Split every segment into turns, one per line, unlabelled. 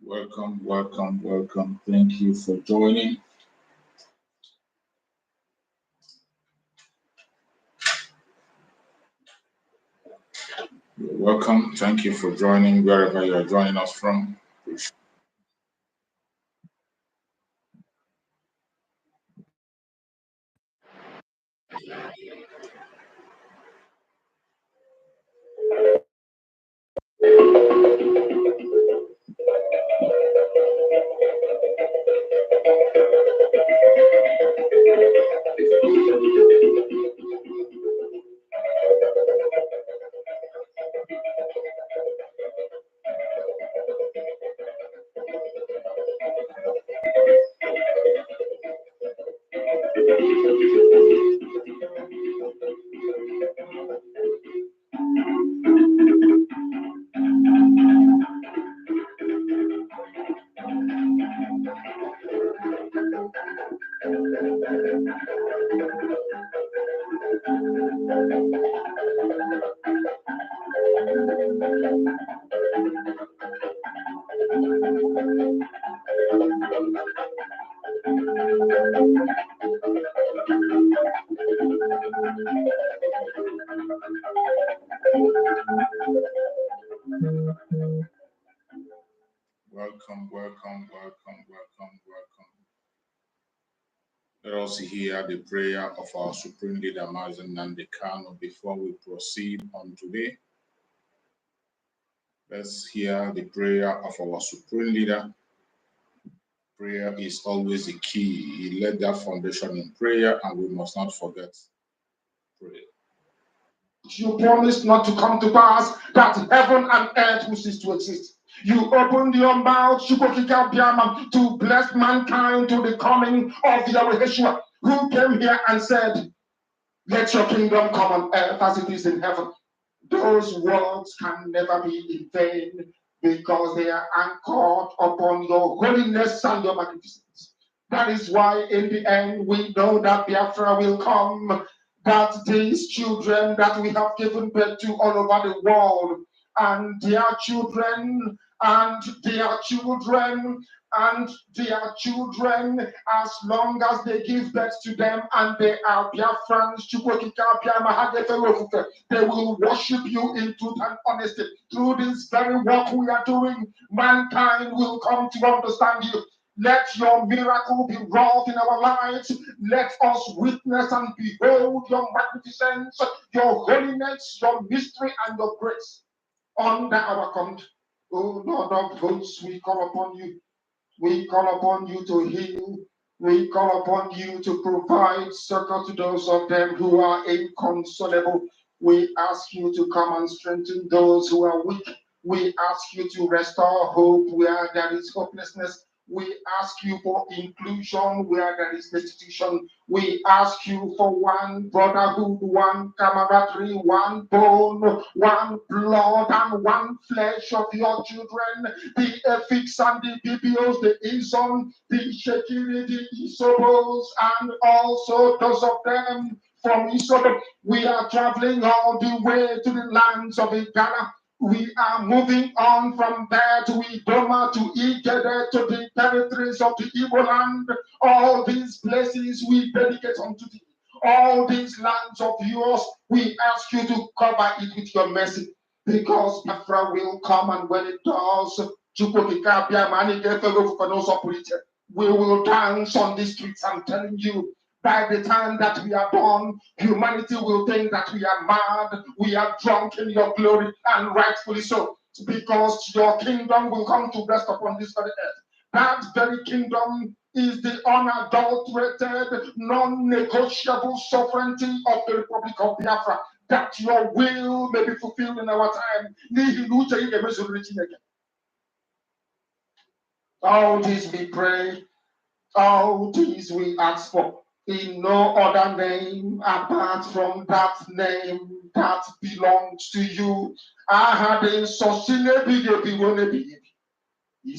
Welcome, welcome, welcome. Thank you for joining. You're welcome. Thank you for joining wherever you are joining us from. Welcome, welcome, welcome, welcome, welcome. Let us hear the prayer of our Supreme Leader, Mazen Nandekano, before we proceed on today. Let's hear the prayer of our Supreme Leader. Prayer is always the key. He laid that foundation in prayer, and we must not forget prayer.
You promised not to come to pass, that heaven and earth will cease to exist. You opened your mouth to bless mankind to the coming of Yahweh Yeshua, who came here and said, "Let your kingdom come on earth as it is in heaven." Those words can never be in vain because they are anchored upon your holiness and your magnificence. That is why in the end we know that Biafra will come, that these children that we have given birth to all over the world, and their children, and their children, and their children, as long as they give birth to them and they are Biafrans, they will worship you in truth and honesty. Through this very work we are doing, mankind will come to understand you. Let your miracle be wrought in our lives. Let us witness and behold your magnificence, your holiness, your mystery, and your grace under our command. Oh Lord of hosts, we call upon you. We call upon you to heal. We call upon you to provide succor to those of them who are inconsolable. We ask you to come and strengthen those who are weak. We ask you to restore hope where there is hopelessness. We ask you for inclusion where there is destitution. We ask you for one brotherhood, one camaraderie, one bone, one blood, and one flesh of your children. The Ephics and the Bibios, the Ison, the Shekiri, the Isobos, and also those of them from Isobo. We are traveling all the way to the lands of Ghana. We are moving on from there to Idoma, to Igede, to the territories of the Igbo land. All these places we dedicate unto thee. All these lands of yours, we ask you to cover it with your mercy. Because Biafra will come, and when it does, we will dance on the streets. I'm telling you, by the time that we are done, humanity will think that we are mad, we are drunk in your glory, and rightfully so, because your kingdom will come to rest upon this very earth. That very kingdom is the unadulterated, non-negotiable sovereignty of the Republic of Biafra, that your will may be fulfilled in our time. All this we pray, all this we ask for, in no other name apart from that name that belongs to you. I had a He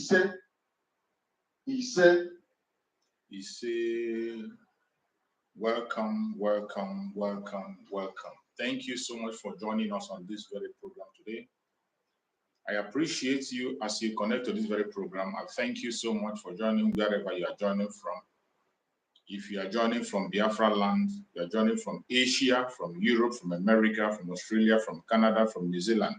said,
welcome, welcome, welcome, welcome. Thank you so much for joining us on this very program today. I appreciate you as you connect to this very program. I thank you so much for joining wherever you are joining from. If you are joining from Biafra land, you are joining from Asia, from Europe, from America, from Australia, from Canada, from New Zealand,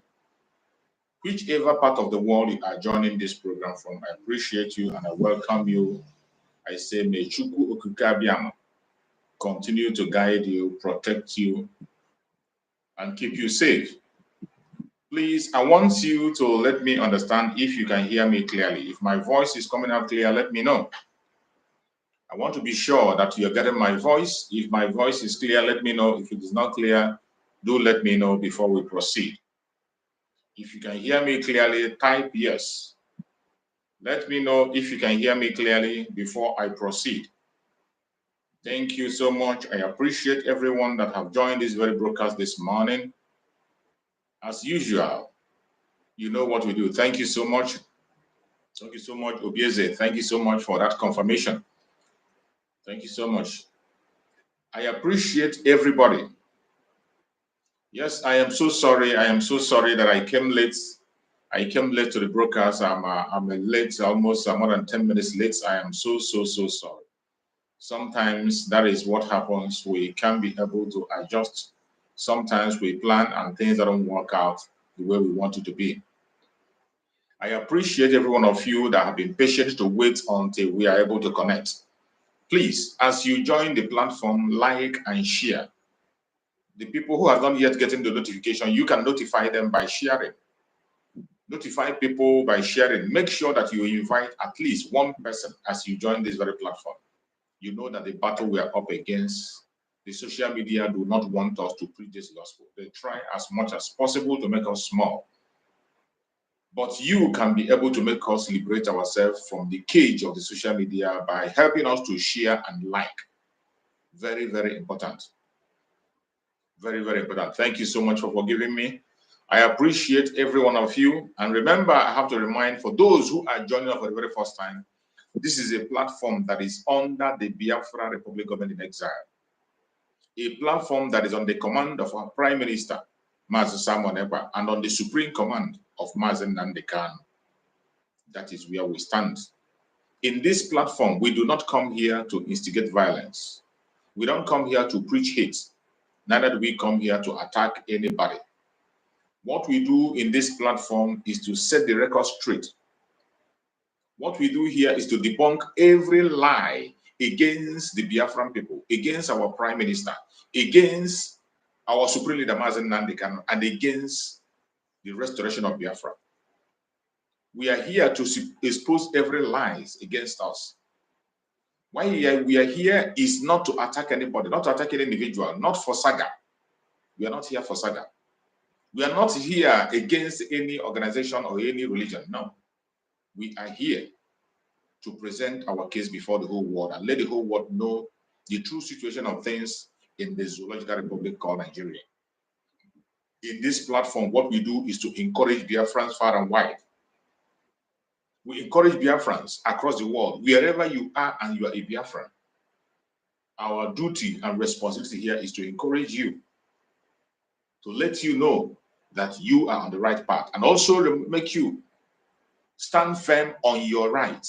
whichever part of the world you are joining this program from, I appreciate you and I welcome you. I say, may Chukwu Okukabiam continue to guide you, protect you, and keep you safe. Please, I want you to let me understand if you can hear me clearly. If my voice is coming out clear, let me know. I want to be sure that you're getting my voice. If my voice is clear, let me know. If it is not clear, do let me know before we proceed. If you can hear me clearly, type yes. Let me know if you can hear me clearly before I proceed. Thank you so much. I appreciate everyone that have joined this very broadcast this morning. As usual, you know what we do. Thank you so much. Thank you so much, Obieze. Thank you so much for that confirmation. Thank you so much. I appreciate everybody. Yes, I am so sorry. I am so sorry that I came late. I came late to the broadcast. I'm late, almost more than 10 minutes late. I am so sorry. Sometimes that is what happens. We can be able to adjust. Sometimes we plan and things don't work out the way we want it to be. I appreciate every one of you that have been patient to wait until we are able to connect. Please, as you join the platform, like and share. The people who have not yet gotten the notification, you can notify them by sharing. Notify people by sharing. Make sure that you invite at least one person as you join this very platform. You know that the battle we are up against, the social media do not want us to preach this gospel. They try as much as possible to make us small. But you can be able to make us liberate ourselves from the cage of the social media by helping us to share and like. Very, very important. Very, very important. Thank you so much for forgiving me. I appreciate every one of you. And remember, I have to remind for those who are joining us for the very first time, this is a platform that is under the Biafra Republic Government in Exile. A platform that is on the command of our Prime Minister, Mazi Simon Ekpa, and on the supreme command of Mazi Nnamdi Kanu. That is where we stand. In this platform, we do not come here to instigate violence. We don't come here to preach hate. Neither do we come here to attack anybody. What we do in this platform is to set the record straight. What we do here is to debunk every lie against the Biafran people, against our Prime Minister, against our Supreme Leader Mazi Nnamdi Kanu, and against the restoration of Biafra. We are here to expose every lies against us. Why we are here is not to attack anybody, not to attack any individual, not for saga. We are not here for saga. We are not here against any organization or any religion. No. We are here to present our case before the whole world and let the whole world know the true situation of things in the zoological republic called Nigeria. In this platform, what we do is to encourage Biafrans far and wide. We encourage Biafrans across the world, wherever you are and you are a Biafran. Our duty and responsibility here is to encourage you, to let you know that you are on the right path, and also make you stand firm on your right.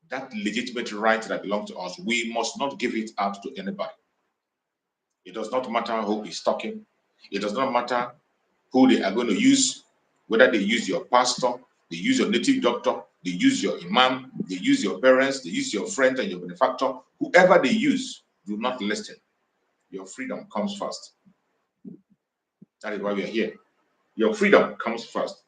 That legitimate right that belongs to us, we must not give it out to anybody. It does not matter who is talking. It does not matter who they are going to use, whether they use your pastor, they use your native doctor, they use your imam, they use your parents, they use your friend and your benefactor. Whoever they use, do not listen. Your freedom comes first. That is why we are here. Your freedom comes first.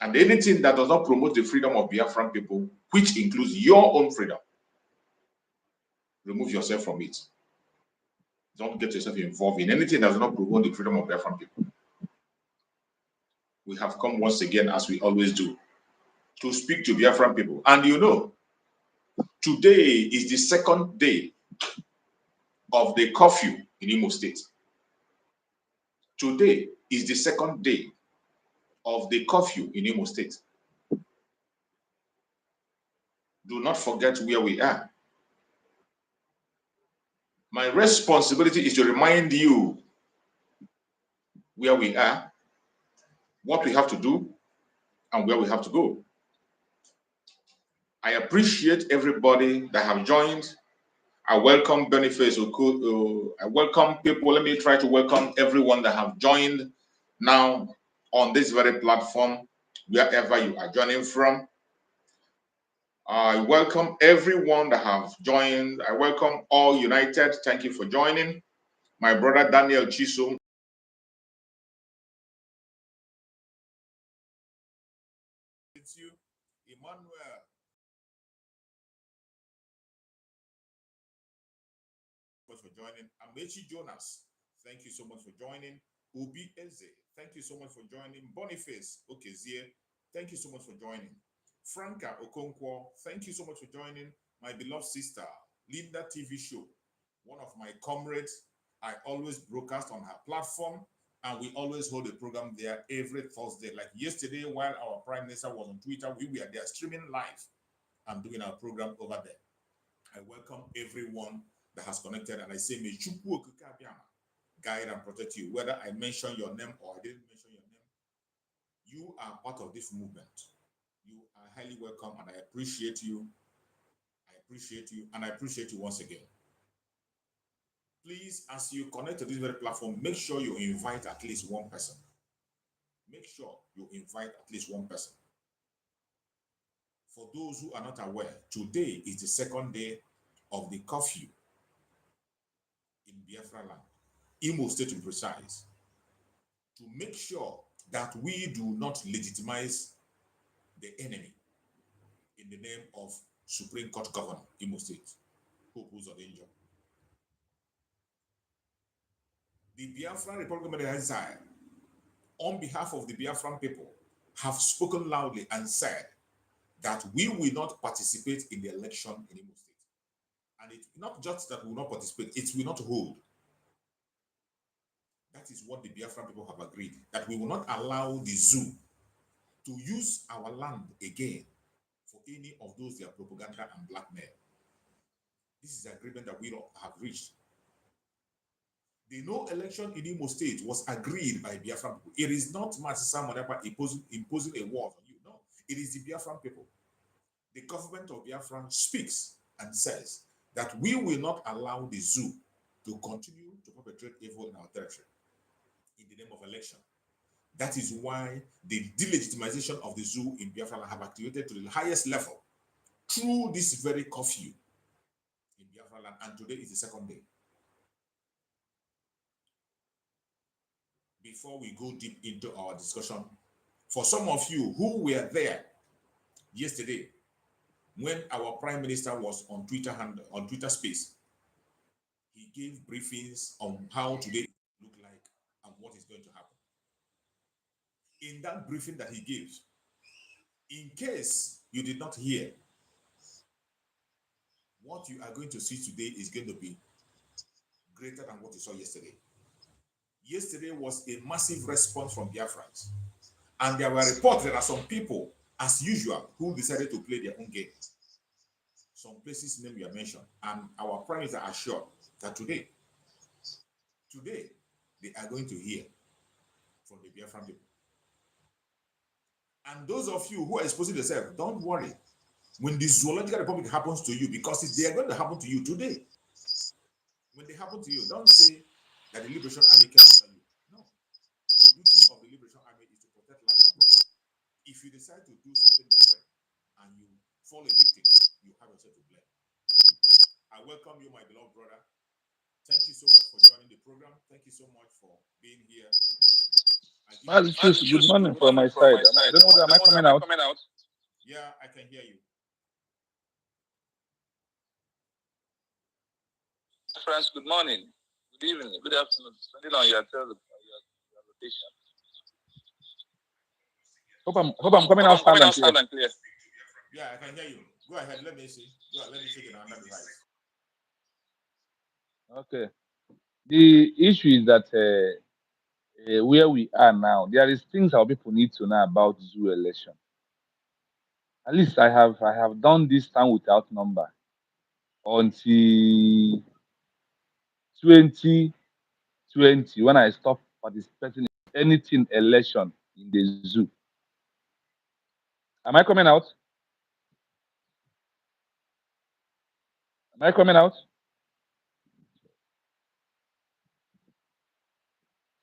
And anything that does not promote the freedom of Biafran people, which includes your own freedom, remove yourself from it. Don't get yourself involved in anything that does not promote the freedom of Biafran people. We have come once again, as we always do, to speak to Biafran people. And you know, today is the second day of the curfew in Imo State. Today is the second day of the curfew in Imo State. Do not forget where we are. My responsibility is to remind you where we are, what we have to do, and where we have to go. I appreciate everybody that have joined. I welcome Boniface. I welcome people. Let me try to welcome everyone that have joined now on this very platform, wherever you are joining from. I welcome everyone that have joined. I welcome all united. Thank you for joining. My brother Daniel Chisum. It's you, Emmanuel. For joining. Amechi Jonas, thank you so much for joining. Obi Eze, thank you so much for joining. Boniface Okezie, thank you so much for joining. Franca Okonkwo, thank you so much for joining. My beloved sister, Linda TV Show, one of my comrades. I always broadcast on her platform, and we always hold a program there every Thursday. Like yesterday, while our Prime Minister was on Twitter, we were there streaming live and doing our program over there. I welcome everyone that has connected, and I say, may Chukwu Okike Abiyama guide and protect you. Whether I mention your name or I didn't mention your name, you are part of this movement. You are highly welcome, and I appreciate you. I appreciate you, and I appreciate you once again. Please, as you connect to this very platform, make sure you invite at least one person. Make sure you invite at least one person. For those who are not aware, today is the second day of the curfew in Biafra land, Imo State to be precise, to make sure that we do not legitimize the enemy in the name of Supreme Court Governor, Imo State, Hope Uzodinjo. The Biafran Republic of Exile, on behalf of the Biafran people, have spoken loudly and said that we will not participate in the election in Imo State. And it's not just that we will not participate, it will not hold. That is what the Biafran people have agreed, that we will not allow the zoo to use our land again for any of those their propaganda and blackmail. This is the agreement that we have reached. The no election in Imo State was agreed by Biafran people. It is not Masisa Monepa imposing a war on you. No, it is the Biafran people. The government of Biafran speaks and says that we will not allow the zoo to continue to perpetrate evil in our territory in the name of election. That is why the delegitimization of the zoo in Biafra have activated to the highest level through this very curfew in Biafra land, and today is the second day. Before we go deep into our discussion, for some of you who were there yesterday when our Prime Minister was on Twitter Space, he gave briefings on how today look like and what is going to happen. In that briefing that he gave, in case you did not hear, what you are going to see today is going to be greater than what you saw yesterday. Yesterday was a massive response from Biafrans. And there were reports there are some people, as usual, who decided to play their own game. Some places name were mentioned. And our Prime Minister assured that today, they are going to hear from the Biafran people. And those of you who are exposing yourself, don't worry. When the zoological republic happens to you, because they are going to happen to you today. When they happen to you, don't say that the Liberation Army came after you. No. The duty of the Liberation Army is to protect life and property. If you decide to do something different and you fall a victim, you have yourself to blame. I welcome you, my beloved brother. Thank you so much for joining the program. Thank you so much for being here.
Good morning from my side. I don't know whether am I coming out?
Yeah, I can hear you.
Friends, good morning, good evening, good afternoon, depending on your location. Hope I'm coming out sound and clear.
Yeah, I can hear you. Go ahead, let me see. Let me check it on another device.
Okay. The issue is that where we are now, there is things our people need to know about zoo election. At least I have done this time without number until 2020 when I stopped participating in anything election in the zoo. Am I coming out? Am I coming out?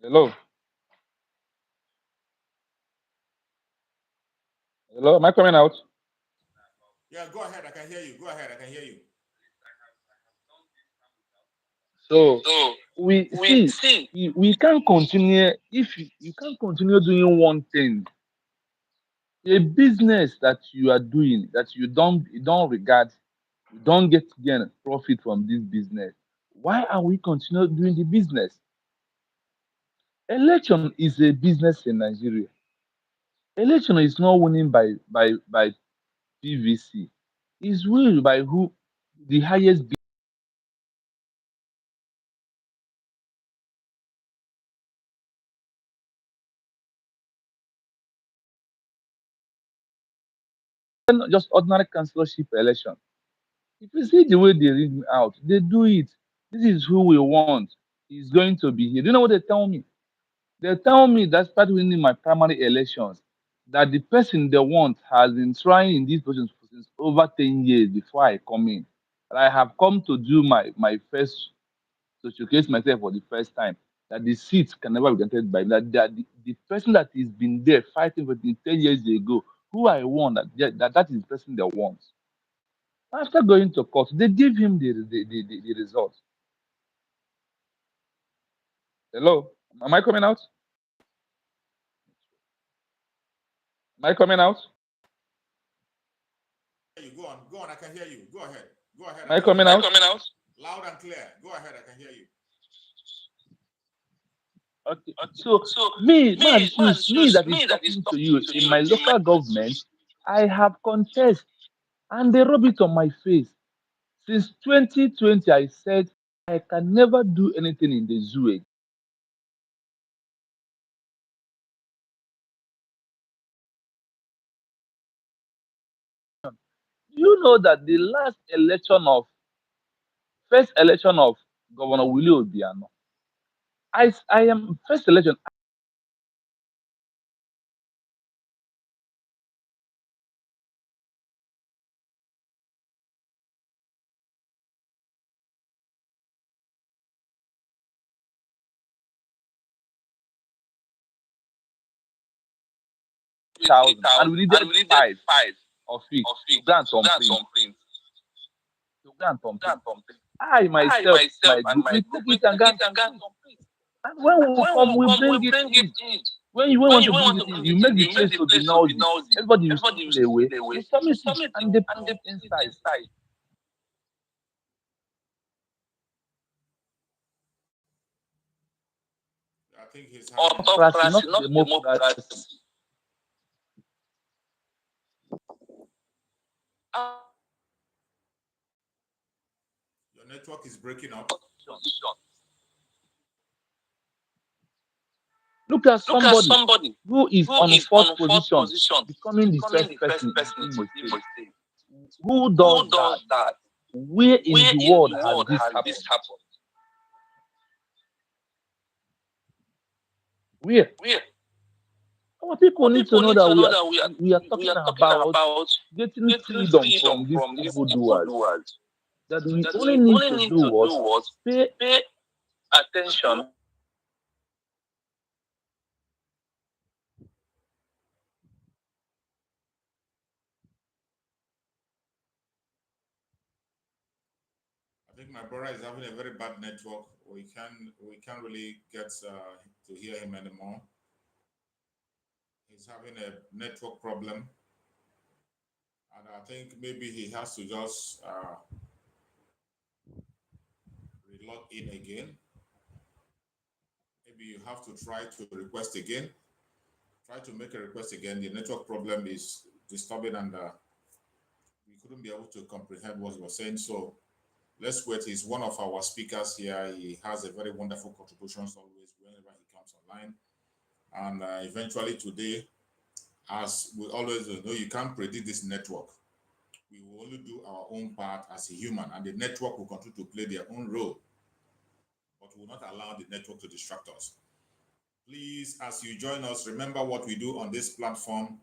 Hello? Hello? Am I coming out?
Yeah, go ahead. I can hear you. Go ahead. I can hear you.
So we see we can't continue if you can't continue doing one thing. A business that you are doing that you don't regard, you don't get gain profit from this business. Why are we continue doing the business? Election is a business in Nigeria. Election is not winning by PVC. It's won by who the highest not just ordinary councillorship election. If you see the way they read me out, they do it. This is who we want. He's going to be here. Do you know what they tell me? They tell me that start winning my primary elections, that the person they want has been trying in these positions since over 10 years before I come in. And I have come to do my first, to showcase myself for the first time, that the seats can never be granted by me, that the person that has been there fighting for me 10 years ago, who I want, that is the person they want. After going to court, they give him the result. Hello? Am I coming out? Am I coming out?
You go on. Go on. I can hear you. Go ahead. Go ahead.
Am I coming out?
Loud and clear. Go ahead. I can hear you.
Okay. So man, is me that is talking to you in my local government. I have contest and they rub it on my face. Since 2020, I said I can never do anything in the zoo again. You know that the last election of first election of Governor Willie Obiano, I am first election. Thousand, and we needed five of it to grant some print. To grant some print. I myself, my group, we take it and grant some print. And when we come, we bring it in. When you want to bring it in, you make the place to be noisy. Everybody will stay away. You submit it and they put it inside.
I think he's
Autocracy, not democracy.
Your network is breaking up.
Look at somebody who is on fourth position, becoming the first person in Imo State. Who does that? Where in the world has this happened? Where? Our people need to know that we are talking about getting freedom from these evildoers. That we only need to do what? Pay attention.
I think my brother is having a very bad network. We can't really get to hear him anymore. He's having a network problem, and I think maybe he has to just relog in again. Maybe you have to try to request again. Try to make a request again. The network problem is disturbing, and we couldn't be able to comprehend what he was saying. So let's wait. He's one of our speakers here. He has a very wonderful contributions always whenever he comes online. And eventually today, as we always know, you can't predict this network. We will only do our own part as a human, and the network will continue to play their own role. But we will not allow the network to distract us. Please, as you join us, remember what we do on this platform.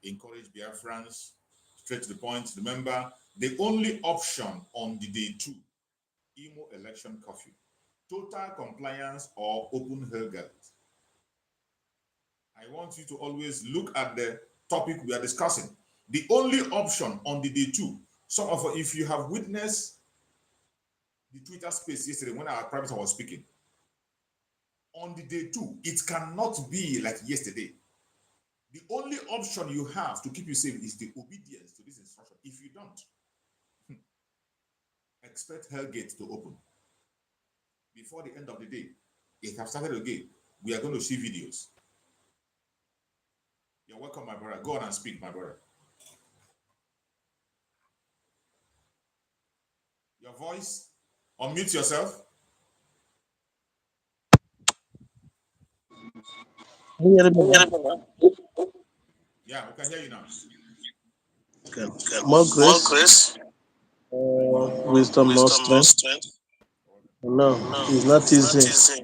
Encourage Biafrans, straight to the point. Remember, the only option on the day 2, Imo election curfew, total compliance or open hellgate. I want you to always look at the topic we are discussing. The only option on the day 2, some of you, if you have witnessed the Twitter space yesterday when our prime minister was speaking, on the day 2, it cannot be like yesterday. The only option you have to keep you safe is the obedience to this instruction. If you don't, expect hellgate to open. Before the end of the day, it has started again. We are going to see videos. You're welcome, my brother. Go on and speak, my brother. Your voice, unmute yourself. Yeah, we can hear you now.
Okay. More grace, wisdom, more strength. No, it's not easy.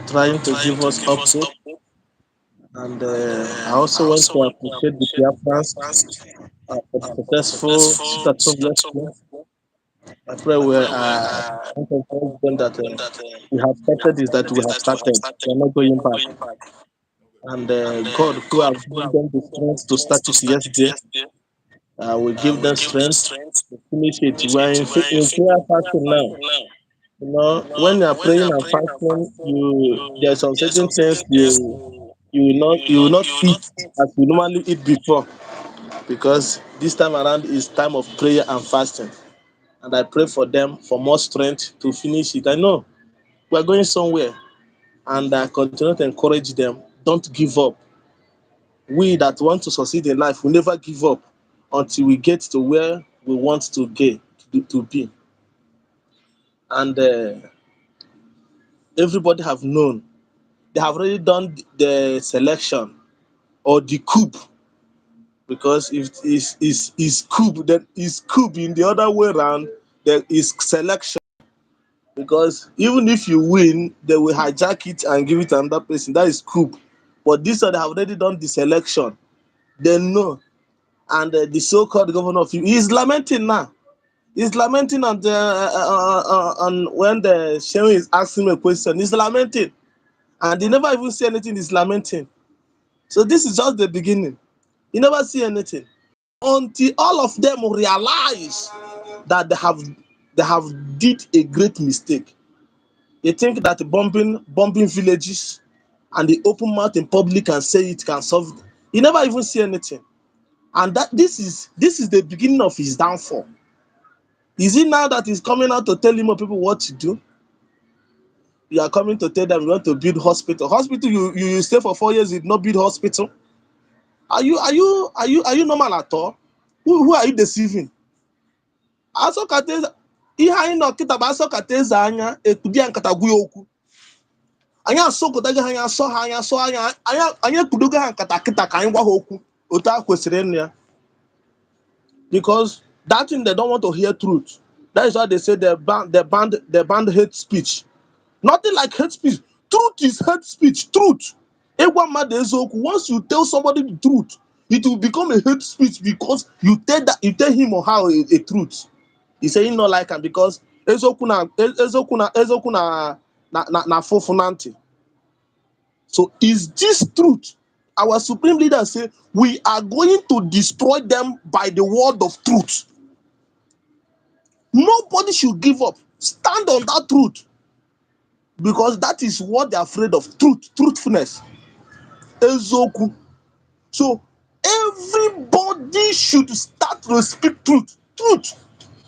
Trying to give us update. And I also want to appreciate the Biafrans for the successful sit-at-home yesterday. I pray we encourage them that we have started is that we have started. We are not going back. And God, who has given them the strength to start it yesterday, will give them strength to finish it. We are in prayer fasting now. You know, when you are praying and fasting, there are some certain things you will not eat as you normally eat before, because this time around is time of prayer and fasting. And I pray for them for more strength to finish it. I know we are going somewhere, and I continue to encourage them. Don't give up. We that want to succeed in life will never give up until we get to where we want to get to be. And everybody have known. They have already done the selection or the coup, because if it is coup, then is coup in the other way around. There is selection, because even if you win, they will hijack it and give it to another person. That is coup. But this one, they have already done the selection. They know, and the so-called governor of he is lamenting now. He's lamenting on when the Shehu is asking him a question. He's lamenting, and they never even say anything. He's lamenting. So this is just the beginning. You never see anything until all of them realize that they have did a great mistake. They think that bombing villages and the open mouth in public and say it can solve it. You never even see anything, and that this is the beginning of his downfall. Is it now that he's coming out to tell more people what to do? You are coming to tell them you want to build hospital. Hospital, you stay for 4 years, you not build hospital. Are you normal at all? Who are you deceiving? Asọkata ihe anyị nọ kịta bụ asọkata eze anya ekpudi ya nkata gwu ya okwu. Anyị asọkọtaghị ha anya asọ ha anya asọ anya anyị ekpudogo ha nkata kịta ka anyị gwa ha okwu otu a kwesịrị ịnụ ya. Because that thing they don't want to hear truth. That is why they say they banned hate speech. Nothing like hate speech. Truth is hate speech. Truth. Once you tell somebody the truth, it will become a hate speech because you tell him or her a truth. He say he not like him because ezoku na fofunanti. So is this truth? Our supreme leader say we are going to destroy them by the word of truth. Nobody should give up. Stand on that truth. Because that is what they're afraid of. Truthfulness. Ezoku. So everybody should start to speak truth.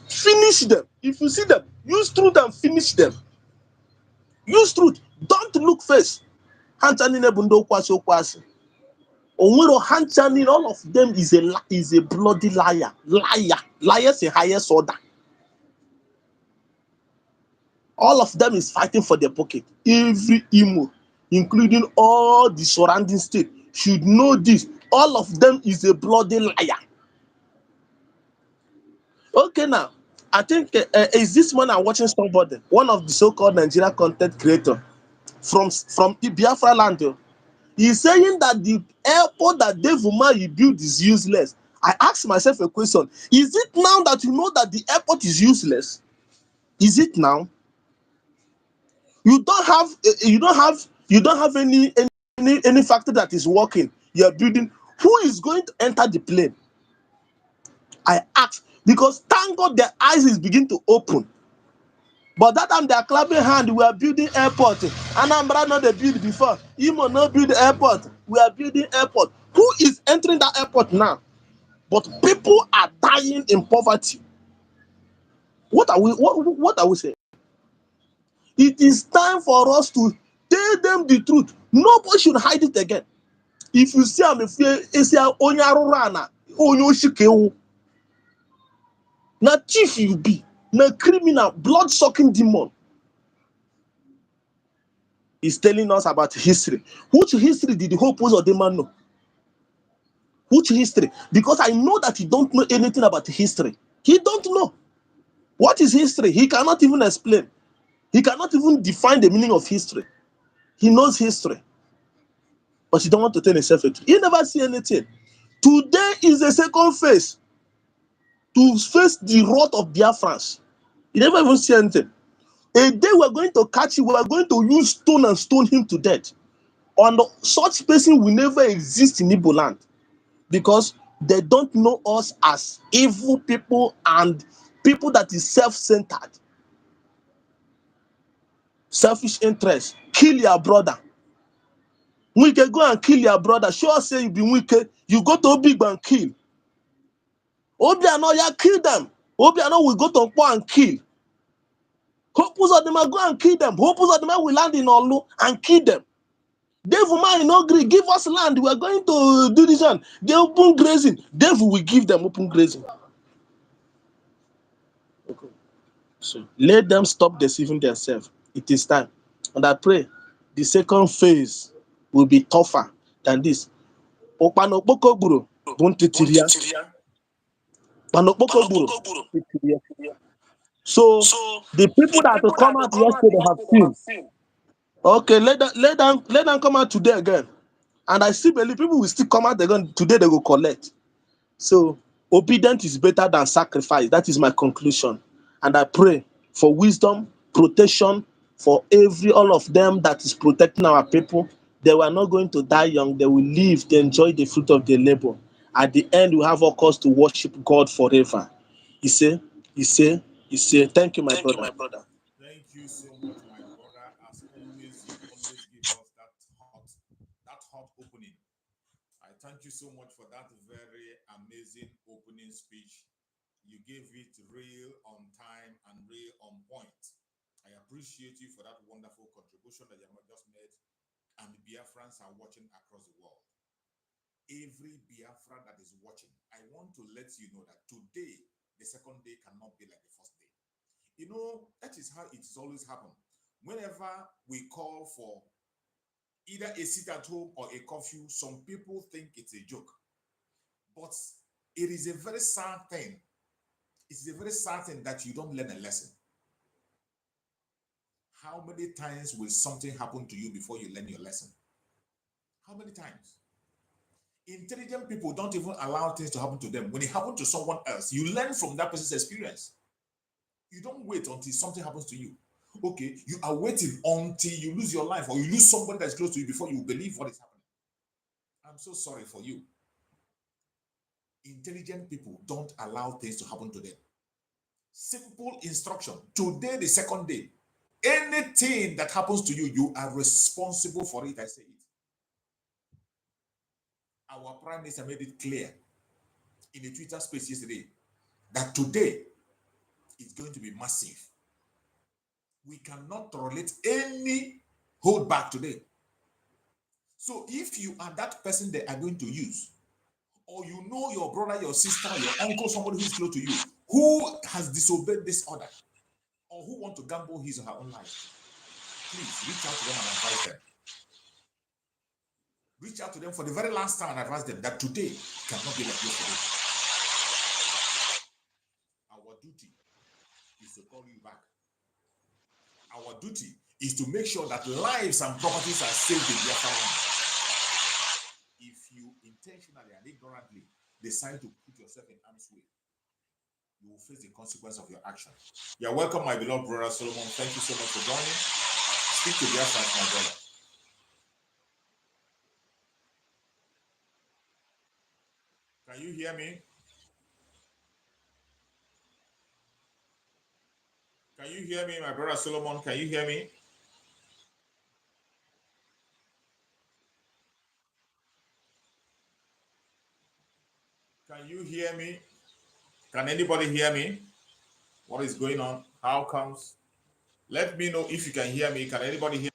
Finish them. If you see them, use truth and finish them. Use truth. Don't look face. Hanchanin ebundo kwasi okwasi. Onwero Hanchanin, all of them is a bloody liar. Liars in highest order. All of them is fighting for their pocket. Every Imo, including all the surrounding state, should know this. All of them is a bloody liar. Okay, now, I think, is this man I'm watching somebody, one of the so-called Nigeria content creator, from Biafra land. He's saying that the airport that Dave Umahi built is useless. I asked myself a question: is it now that you know that the airport is useless? Is it now? You don't have any factory that is working. You are building. Who is going to enter the plane? I asked, because thank God their eyes is beginning to open. But that time they are clapping hand. We are building airport. Anambra not they build before. Imo not build the airport. We are building airport. Who is entering that airport now? But people are dying in poverty. What are we saying? It is time for us to tell them the truth. Nobody should hide it again. If you see am, if you see onye arụrụ ana, onye oshikewu, na thief you be, na criminal, blood-sucking demon. He's telling us about history. Which history did the whole post of the man know? Which history? Because I know that he don't know anything about history. He don't know. What is history? He cannot even explain. He cannot even define the meaning of history. He knows history, but he don't want to tell himself it. He never see anything. Today is the second phase to face the wrath of Biafrans. He never even see anything. A day we're going to catch him, we're going to use stone and stone him to death. And such person will never exist in Igbo land, because they don't know us as evil people and people that is self-centered, selfish interest. Kill your brother. We can go and kill your brother. Show us say you be wicked. You go to Obigba and kill. Obiano, ya kill them. Obiano will go to Okpo and kill. Hopus of them go and kill them. Hopus of them will land in Olu and kill them. Dave will not agree. Give us land. We are going to do this one. They open grazing. Dave will give them open grazing. Okay. So let them stop deceiving themselves. It is time. And I pray the second phase will be tougher than this. Okpanokpoko gburu bụ ntitiria. Okpanokpoko gburu ntitiria. So the people that will come out yesterday have seen. Okay, let them come out today again. And I still believe people will still come out again. Today they will collect. So obedience is better than sacrifice. That is my conclusion. And I pray for wisdom, protection for all of them that is protecting our people. They were not going to die young. They will live to enjoy the fruit of their labor. At the end, we have all cause to worship God forever. He say, thank you, my brother.
Thank you so much, my brother. As always, you always give us that hot opening. I thank you so much for that very amazing opening speech. You gave it real on time and real on point. I appreciate you for that wonderful contribution that you have just made. And the Biafrans are watching across the world. Every Biafra that is watching, I want to let you know that today, the second day cannot be like the first day. You know, that is how it's always happened. Whenever we call for either a sit at home or a curfew, some people think it's a joke. But it is a very sad thing. It's a very sad thing that you don't learn a lesson. How many times will something happen to you before you learn your lesson? How many times? Intelligent people don't even allow things to happen to them. When it happens to someone else, you learn from that person's experience. You don't wait until something happens to you. Okay, you are waiting until you lose your life or you lose somebody that's close to you before you believe what is happening. I'm so sorry for you. Intelligent people don't allow things to happen to them. Simple instruction. Today, the second day, anything that happens to you, you are responsible for it. I say it. Our Prime Minister made it clear in a Twitter space yesterday that today is going to be massive. We cannot tolerate any hold back today. So if you are that person they are going to use, or you know your brother, your sister, your uncle, somebody who's close to you, who has disobeyed this order, or who want to gamble his or her own life, please reach out to them and advise them. Reach out to them for the very last time and advise them that today cannot be like yesterday. Our duty is to call you back. Our duty is to make sure that lives and properties are saved in Biafra land. If you intentionally and ignorantly decide to put yourself in harm's way, you will face the consequence of your action. You're welcome, my beloved brother Solomon. Thank you so much for joining. Speak to Biafra, my brother. Can you hear me? Can you hear me, my brother Solomon? Can you hear me? Can you hear me? Can anybody hear me? What is going on? How comes? Let me know if you can hear me. Can anybody hear?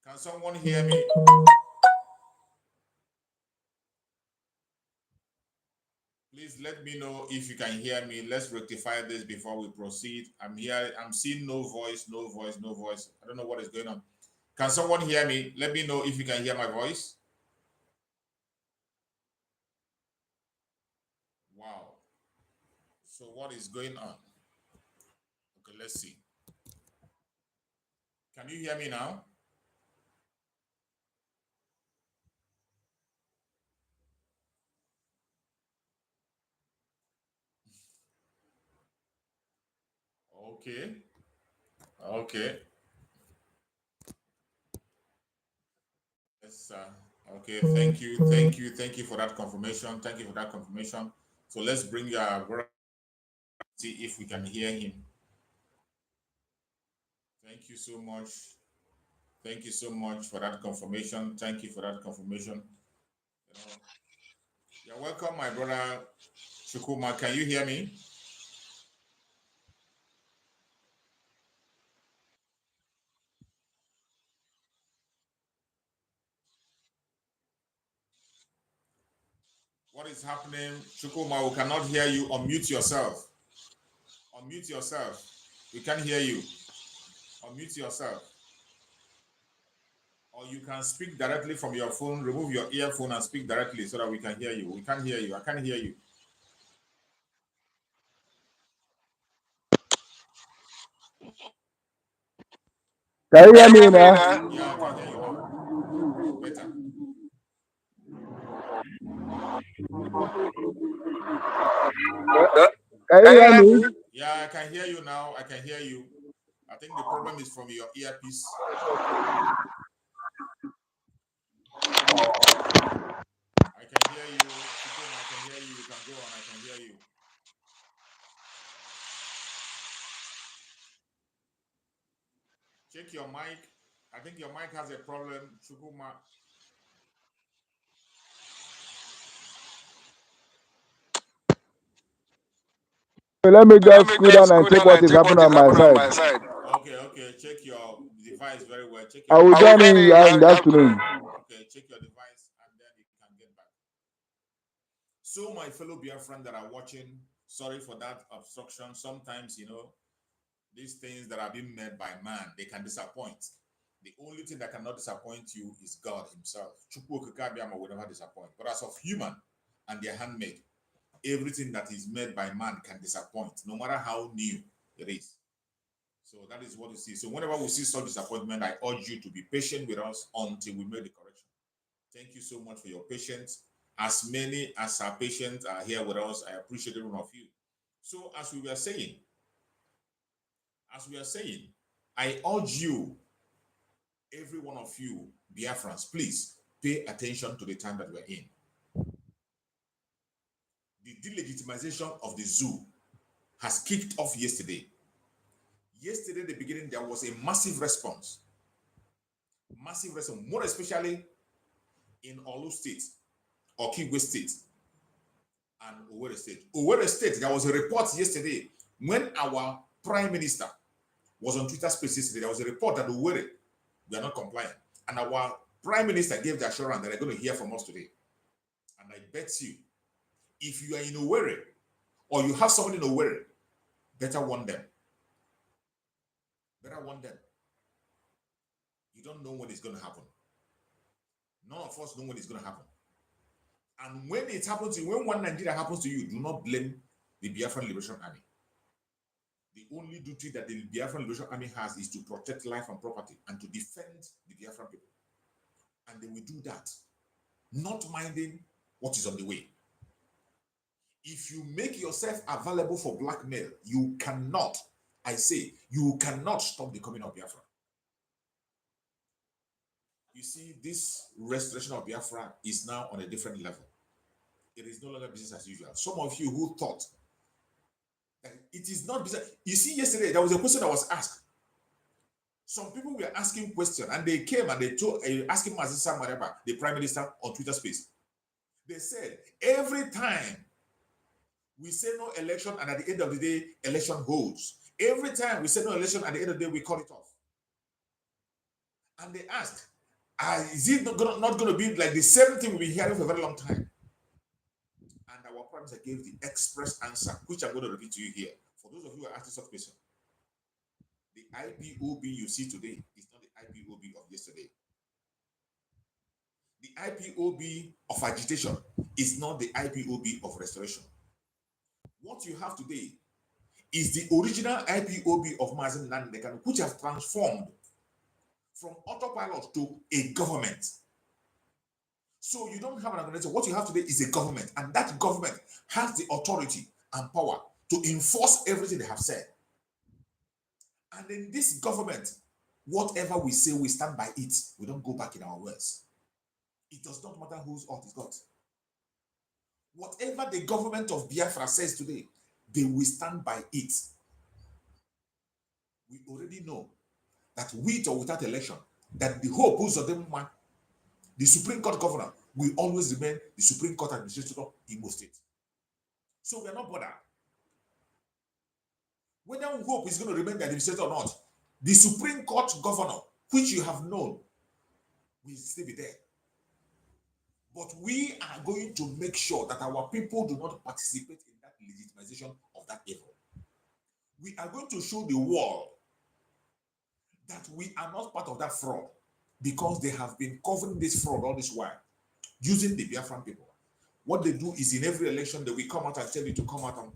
Can someone hear me? Please let me know if you can hear me. Let's rectify this before we proceed. I'm here. I'm seeing no voice, no voice, no voice. I don't know what is going on. Can someone hear me? Let me know if you can hear my voice. Wow. So what is going on? Okay, let's see. Can you hear me now? Okay. Okay. Yes, okay. Thank you. Thank you. Thank you for that confirmation. Thank you for that confirmation. So let's bring see if we can hear him. Thank you so much. Thank you so much for that confirmation. Thank you for that confirmation. You're welcome, my brother Shukuma. Can you hear me? What is happening? Shukuma, we cannot hear you. Unmute yourself. Unmute yourself. We can't hear you. Unmute yourself. Or you can speak directly from your phone. Remove your earphone and speak directly so that we can hear you. We can't hear you. I can't hear you.
Can you hear me now?
Yeah, I can hear you now. Better.
Can you hear me?
Yeah, I can hear you now. I can hear you. I think the problem is from your earpiece. I can hear you. Shukuma, I can hear you. You can go on. I can hear you. Check your mic. I think your mic has a problem. Shukuma.
Let me just cool down and check what is happening on my side.
Okay, okay. Check your device very well. Check
I
your
will
device.
join in the afternoon.
Okay, check your device and then you can get back. So, my fellow Biafran that are watching, sorry for that obstruction. Sometimes, these things that are being made by man, they can disappoint. The only thing that cannot disappoint you is God Himself. Chukwu Okike Abiama will never disappoint. But as of human and their handmade, everything that is made by man can disappoint, no matter how new it is. So that is what you see. So whenever we see such disappointment, I urge you to be patient with us until we make the correction. Thank you so much for your patience. As many as our patients are here with us, I appreciate every one of you. So as we are saying, I urge you, every one of you, Biafrans, please pay attention to the time that we're in. The delegitimization of the zoo has kicked off yesterday. Yesterday, the beginning, there was a massive response, more especially in Olu State, Okigwe State, and Owerri State. Owerri State, there was a report yesterday when our Prime Minister was on Twitter Space yesterday. There was a report that Owerri, we are not compliant. And our Prime Minister gave the assurance that they're going to hear from us today. And I bet you, if you are in Owerri or you have someone in Owerri, better warn them. Better warn them. You don't know when it's going to happen. None of us know when it's going to happen. And when it happens to you, when one Nigeria happens to you, do not blame the Biafran Liberation Army. The only duty that the Biafran Liberation Army has is to protect life and property and to defend the Biafran people. And they will do that, not minding what is on the way. If you make yourself available for blackmail, you cannot, I say, you cannot stop the coming of Biafra. You see, this restoration of Biafra is now on a different level. It is no longer business as usual. Some of you who thought that it is not business. You see, yesterday there was a question that was asked. Some people were asking questions and they came and they told, asking Mazisa Mareba, the Prime Minister, on Twitter Space. They said, every time we say no election and at the end of the day, election holds. Every time we say no election at the end of the day, we call it off. And they asked, is it not going to be like the same thing we've been hearing for a very long time? And our Prime Minister gave the express answer, which I'm going to repeat to you here. For those of you who are asking such questions, the IPOB you see today is not the IPOB of yesterday. The IPOB of agitation is not the IPOB of restoration. What you have today is the original IPOB of Mazen Nandekan, which have transformed from autopilot to a government. So you don't have an organization. What you have today is a government, and that government has the authority and power to enforce everything they have said. And in this government, whatever we say, we stand by it. We don't go back in our words. It does not matter whose oath is got. Whatever the government of Biafra says today, they will stand by it. We already know that with or without election, that the whole of them, the Supreme Court governor, will always remain the Supreme Court administrator in Imo State. So we are not bothered. Whether Hope is going to remain the administrator or not, the Supreme Court governor, which you have known, will still be there. But we are going to make sure that our people do not participate in that legitimization of that evil. We are going to show the world that we are not part of that fraud, because they have been covering this fraud all this while, using the Biafran people. What they do is in every election, they will come out and tell you to come out and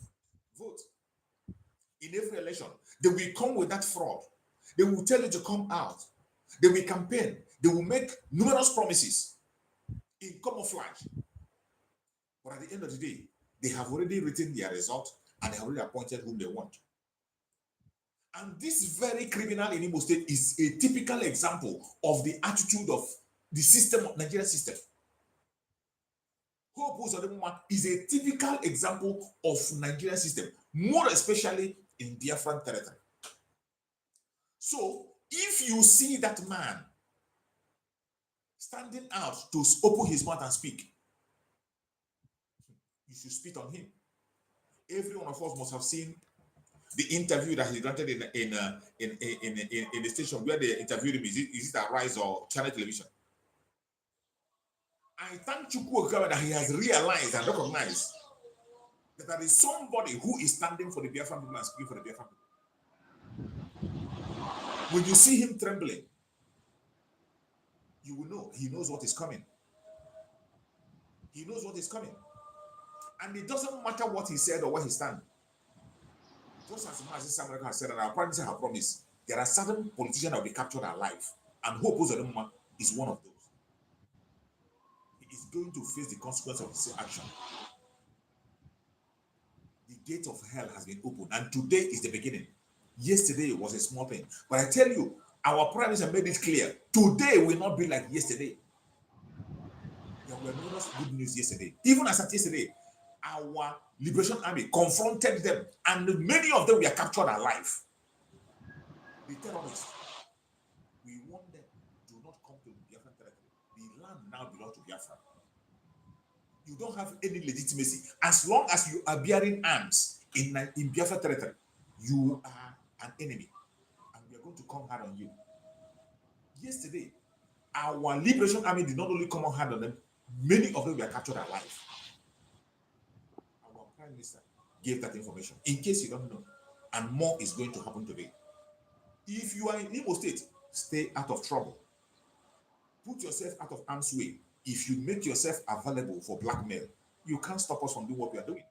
vote. In every election, they will come with that fraud. They will tell you to come out. They will campaign. They will make numerous promises in camouflage. But at the end of the day, they have already written their result and they have already appointed whom they want. And this very criminal in Imo State is a typical example of the attitude of the system, Nigerian system. Hope Uzodinma is a typical example of Nigerian system, more especially in Biafran territory. So, if you see that man standing out to open his mouth and speak, you should spit on him. Every one of us must have seen the interview that he granted in the station where they interviewed him. Is it Arise or Channel Television? I thank Chukwu that he has realized and recognized that there is somebody who is standing for the Biafran people and speaking for the Biafran people. When you see him trembling, you will know he knows what is coming. He knows what is coming. And it doesn't matter what he said or where he stands. Just as Mazi Samuel has said, and our parents have promised, there are certain politicians that will be captured alive. And Hope Uzodinma is one of those. He is going to face the consequence of his action. The
gate of hell has been opened, and today is the beginning. Yesterday was a small thing, but I tell you, our Prime Minister made it clear. Today will not be like yesterday. There were numerous good news yesterday. Even as at yesterday, our Liberation Army confronted them, and many of them were captured alive. The terrorists, we want them to not come to Biafran territory. The land now belongs to Biafra. You don't have any legitimacy. As long as you are bearing arms in Biafra territory, you are an enemy. And we are going to come hard on you. Yesterday, our Liberation Army did not only come on hard on them, many of them were captured alive. Our Prime Minister gave that information. In case you don't know, and more is going to happen today. If you are in Imo State, stay out of trouble. Put yourself out of harm's way. If you make yourself available for blackmail, you can't stop us from doing what we are doing.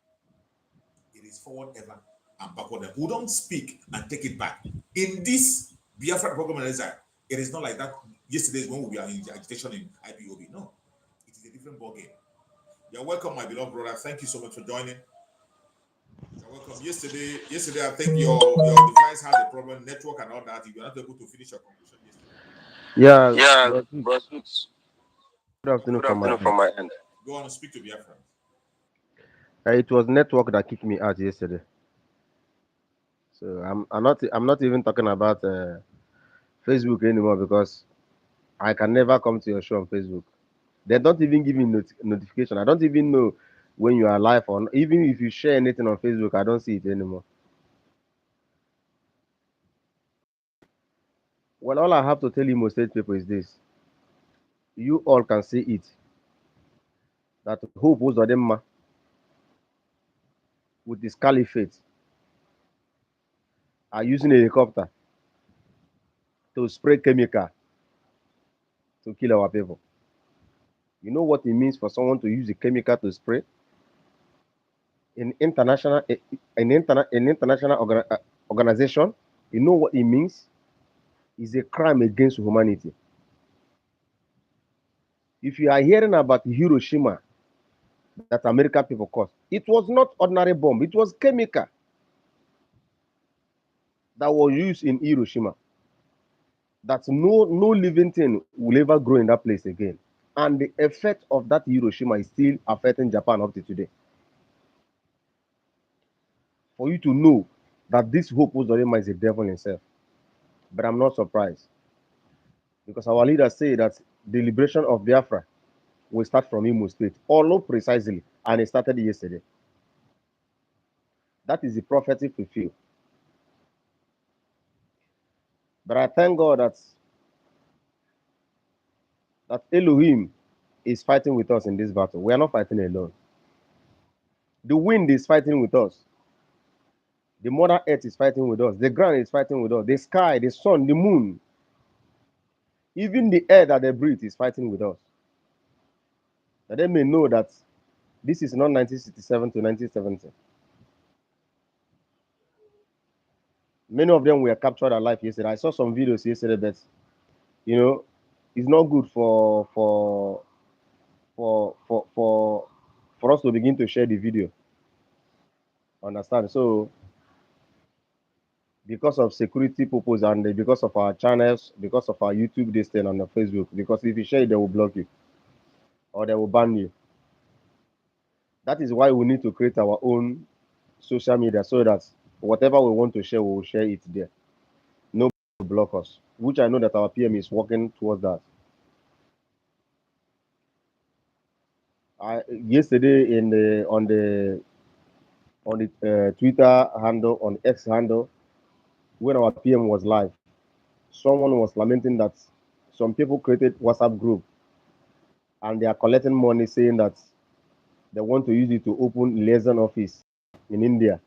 It is forward ever and backward ever. We don't speak and take it back. In this Biafra program, it is not like that. Yesterday when we were in agitation in IPOB. No, it is a different ballgame. You're welcome, my beloved brother. Thank you so much for joining. You're welcome. Yesterday, I think your device had a problem, network and all that. You were not able to finish your conclusion yesterday.
Yeah, but
Good afternoon
good
from my
afternoon
end.
from my end.
Go on and speak to Biafra.
It was network that kicked me out yesterday. So I'm not even talking about Facebook anymore because I can never come to your show on Facebook. They don't even give me notification. I don't even know when you are live on. Even if you share anything on Facebook, I don't see it anymore. Well, all I have to tell you, most state people, is this: you all can see it. That hope was Odemma with this caliphate are using a helicopter to spray chemical to kill our people. You know what it means for someone to use a chemical to spray? In international organization, you know what it means? It's a crime against humanity. If you are hearing about Hiroshima that American people caused, it was not ordinary bomb, it was chemical that was used in Hiroshima. That no living thing will ever grow in that place again. And the effect of that Hiroshima is still affecting Japan up to today. For you to know that this hope Uzodinma is a devil himself. But I'm not surprised. Because our leaders say that the liberation of Biafra will start from Imo State, although precisely, and it started yesterday. That is the prophecy fulfilled. But I thank God that Elohim is fighting with us in this battle. We are not fighting alone. The wind is fighting with us. The Mother Earth is fighting with us. The ground is fighting with us. The sky, the sun, the moon, even the air that they breathe is fighting with us. That they may know that this is not 1967 to 1970. Many of them were captured alive yesterday. I saw some videos yesterday, but it's not good for us to begin to share the video. Understand? So because of security purpose and because of our channels, because of our YouTube this thing on the Facebook, because if you share it, they will block you or they will ban you. That is why we need to create our own social media so that whatever we want to share, we will share it there. Nobody will block us, which I know that our PM is working towards that. Yesterday on the Twitter handle, on X handle, when our PM was live, someone was lamenting that some people created WhatsApp group and they are collecting money saying that they want to use it to open liaison office in India.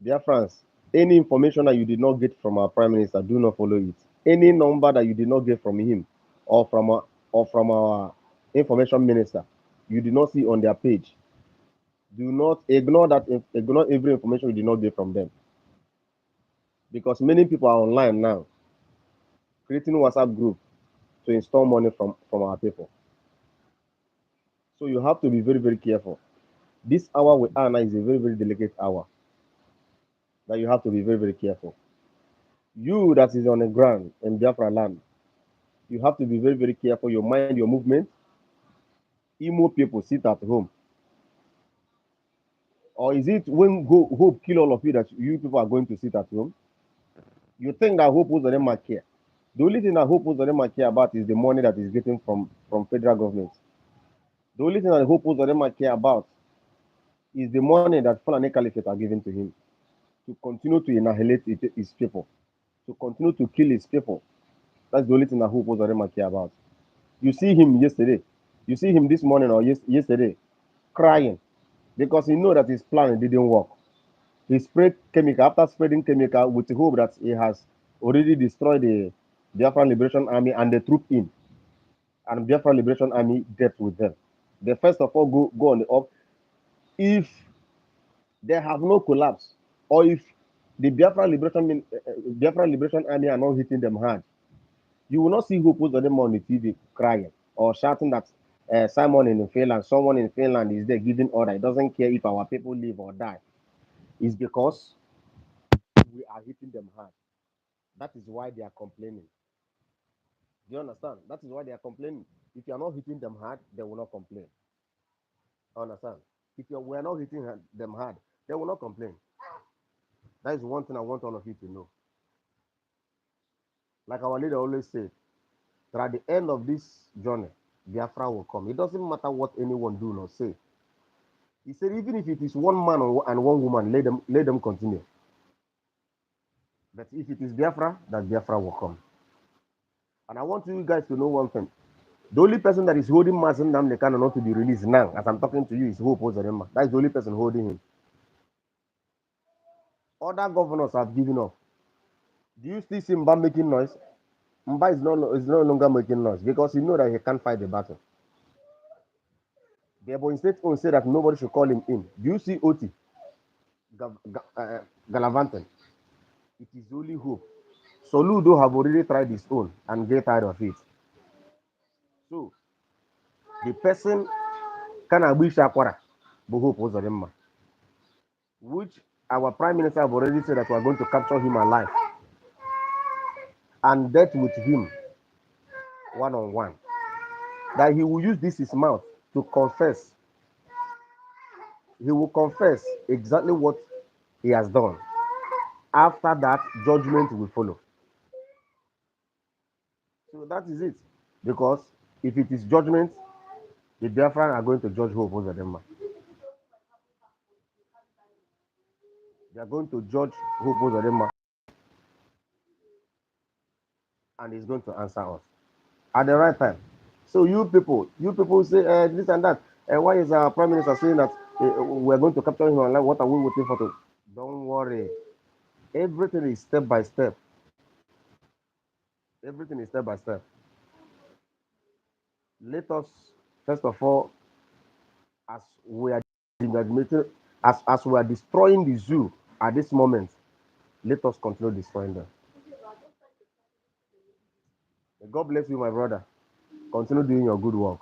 Dear friends, any information that you did not get from our Prime Minister, do not follow it. Any number that you did not get from him or from our information minister, you did not see on their page, do not ignore every information you did not get from them. Because many people are online now creating WhatsApp group to install money from our people. So you have to be very, very careful. This hour we are now is a very, very delicate hour that you have to be very, very careful. You that is on the ground in Biafra land, you have to be very, very careful. Your mind, your movement. Emo people sit at home. Or is it when hope kill all of you that you people are going to sit at home? You think that hope was on them care? The only thing that hope was on them care about is the money that is getting from federal government. The only thing that hope was on them care about is the money that Fulani Caliphate are giving to him to continue to annihilate his people, to continue to kill his people. That's the only thing that hope was on them care about. You see him yesterday. You see him this morning or yesterday crying because he know that his plan didn't work. He sprayed chemical after spreading chemical with the hope that he has already destroyed the Biafran Liberation Army and the troop in, and Biafran Liberation Army dealt with them. They first of all go on the up. If they have no collapse, or if the Biafran Liberation Army are not hitting them hard, you will not see who puts them on the TV crying or shouting that Simon in Finland, someone in Finland is there giving order. It doesn't care if our people live or die. It's because we are hitting them hard. That is why they are complaining. Do you understand? That is why they are complaining. If you are not hitting them hard, they will not complain. Understand? If we are not hitting them hard, they will not complain. That is one thing I want all of you to know. Like our leader always said, that at the end of this journey, Biafra will come. It doesn't matter what anyone do or say. He said, even if it is one man and one woman, let them continue. But if it is Biafra, that Biafra will come. And I want you guys to know one thing. The only person that is holding Mazen Namdekan not to be released now, as I'm talking to you, is Hope Ozarema. That's the only person holding him. Other governors have given up. Do you still see Mba making noise? Mba is no longer making noise because he knows that he can't fight the battle. The Ebonyi State own say that nobody should call him in. Do you see Oti Galavanten? It is only Hope. Soludo have already tried his own and get tired of it. So, the person can wish Akwara, but Hope Ozarema, which our Prime Minister have already said that we are going to capture him alive and death with him one-on-one. That he will use this his mouth to confess. He will confess exactly what he has done. After that, judgment will follow. So that is it. Because if it is judgment, the Biafran are going to judge Hope Ozodema. They are going to judge Hope Ozodema, and he's going to answer us at the right time. So you people say this and that. Why is our Prime Minister saying that we're going to capture him alive? What are we waiting for? Don't worry. Everything is step by step. Everything is step by step. Let us, first of all, as we are as we are destroying the zoo at this moment, let us continue destroying them. May God bless you, my brother. Continue doing your good work.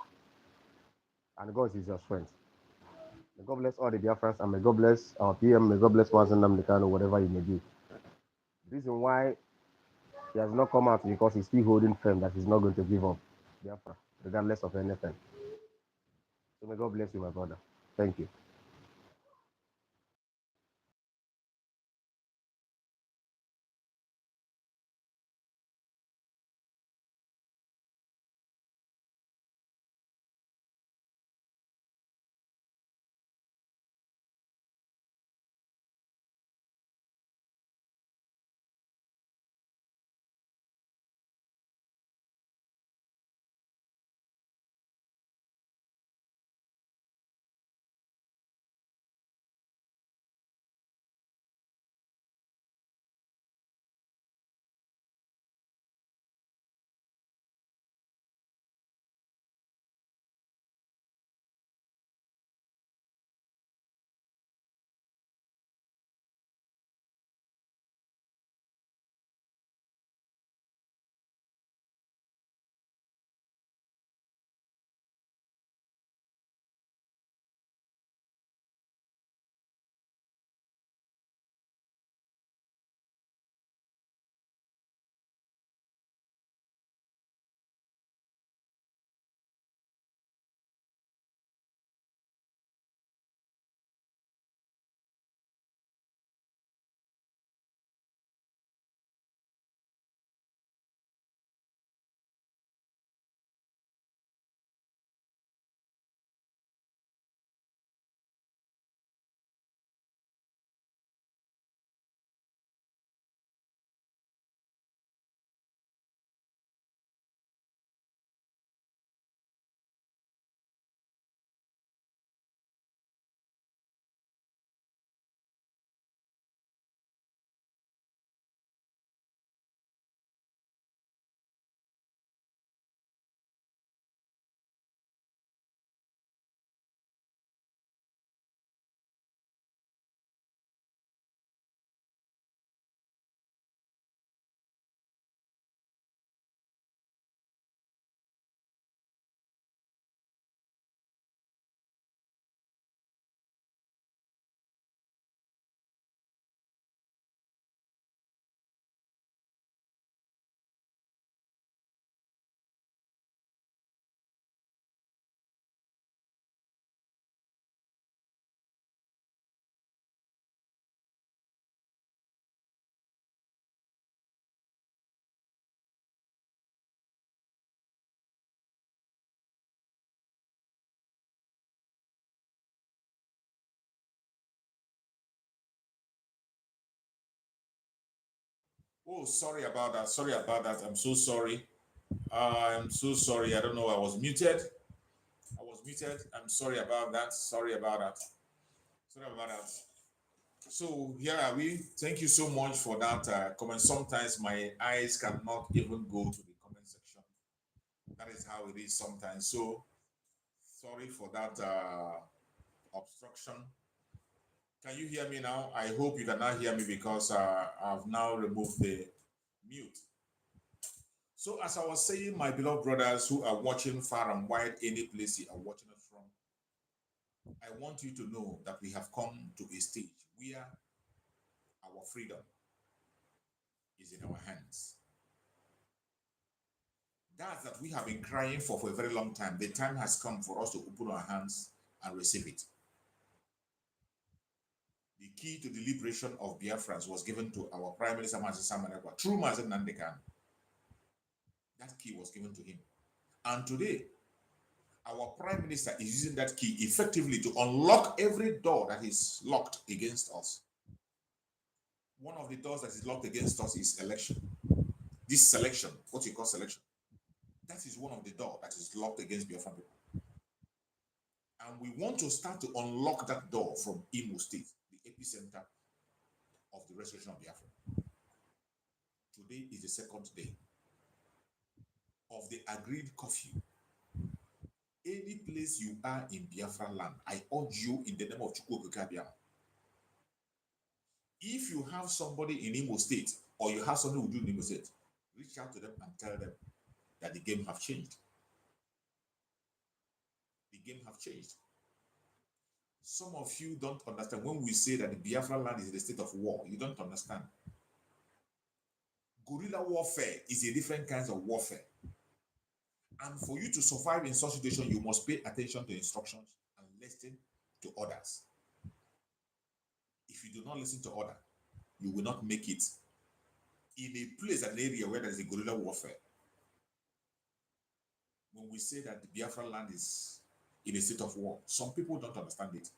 And God is your strength. May God bless all the Biafrans, and may God bless our PM, may God bless Mazen Namdekan, whatever you may be. The reason why he has not come out because he's still holding firm that he's not going to give up Biafra, regardless of anything. So may God bless you, my brother. Thank you.
Oh, sorry about that. Sorry about that. I'm so sorry. I'm so sorry. I don't know. I was muted. I was muted. I'm sorry about that. Sorry about that. Sorry about that. So here are we. Thank you so much for that comment. Sometimes my eyes cannot even go to the comment section. That is how it is sometimes. So sorry for that obstruction. Can you hear me now? I hope you can now hear me because I've now removed the mute. So as I was saying, my beloved brothers who are watching far and wide, any place you are watching us from, I want you to know that we have come to a stage where our freedom is in our hands. That's that we have been crying for a very long time. The time has come for us to open our hands and receive it. The key to the liberation of Biafrans was given to our Prime Minister, Mazi Samanekwa, through Mazi Nandekan. That key was given to him. And today, our Prime Minister is using that key effectively to unlock every door that is locked against us. One of the doors that is locked against us is election. This selection, what you call selection, that is one of the doors that is locked against Biafran people. And we want to start to unlock that door from Imo State, the epicenter of the restoration of Biafra. Today is the second day of the agreed curfew. Any place you are in Biafra land, I urge you in the name of Chukwu Okike. If you have somebody in Imo State or you have somebody who do in Imo State, reach out to them and tell them that the game have changed. The game have changed. Some of you don't understand when we say that the Biafra land is in a state of war. You don't understand. Guerrilla warfare is a different kind of warfare. And for you to survive in such a situation, you must pay attention to instructions and listen to others. If you do not listen to others, you will not make it in a place, an area where there is a guerrilla warfare. When we say that the Biafra land is in a state of war, some people don't understand it.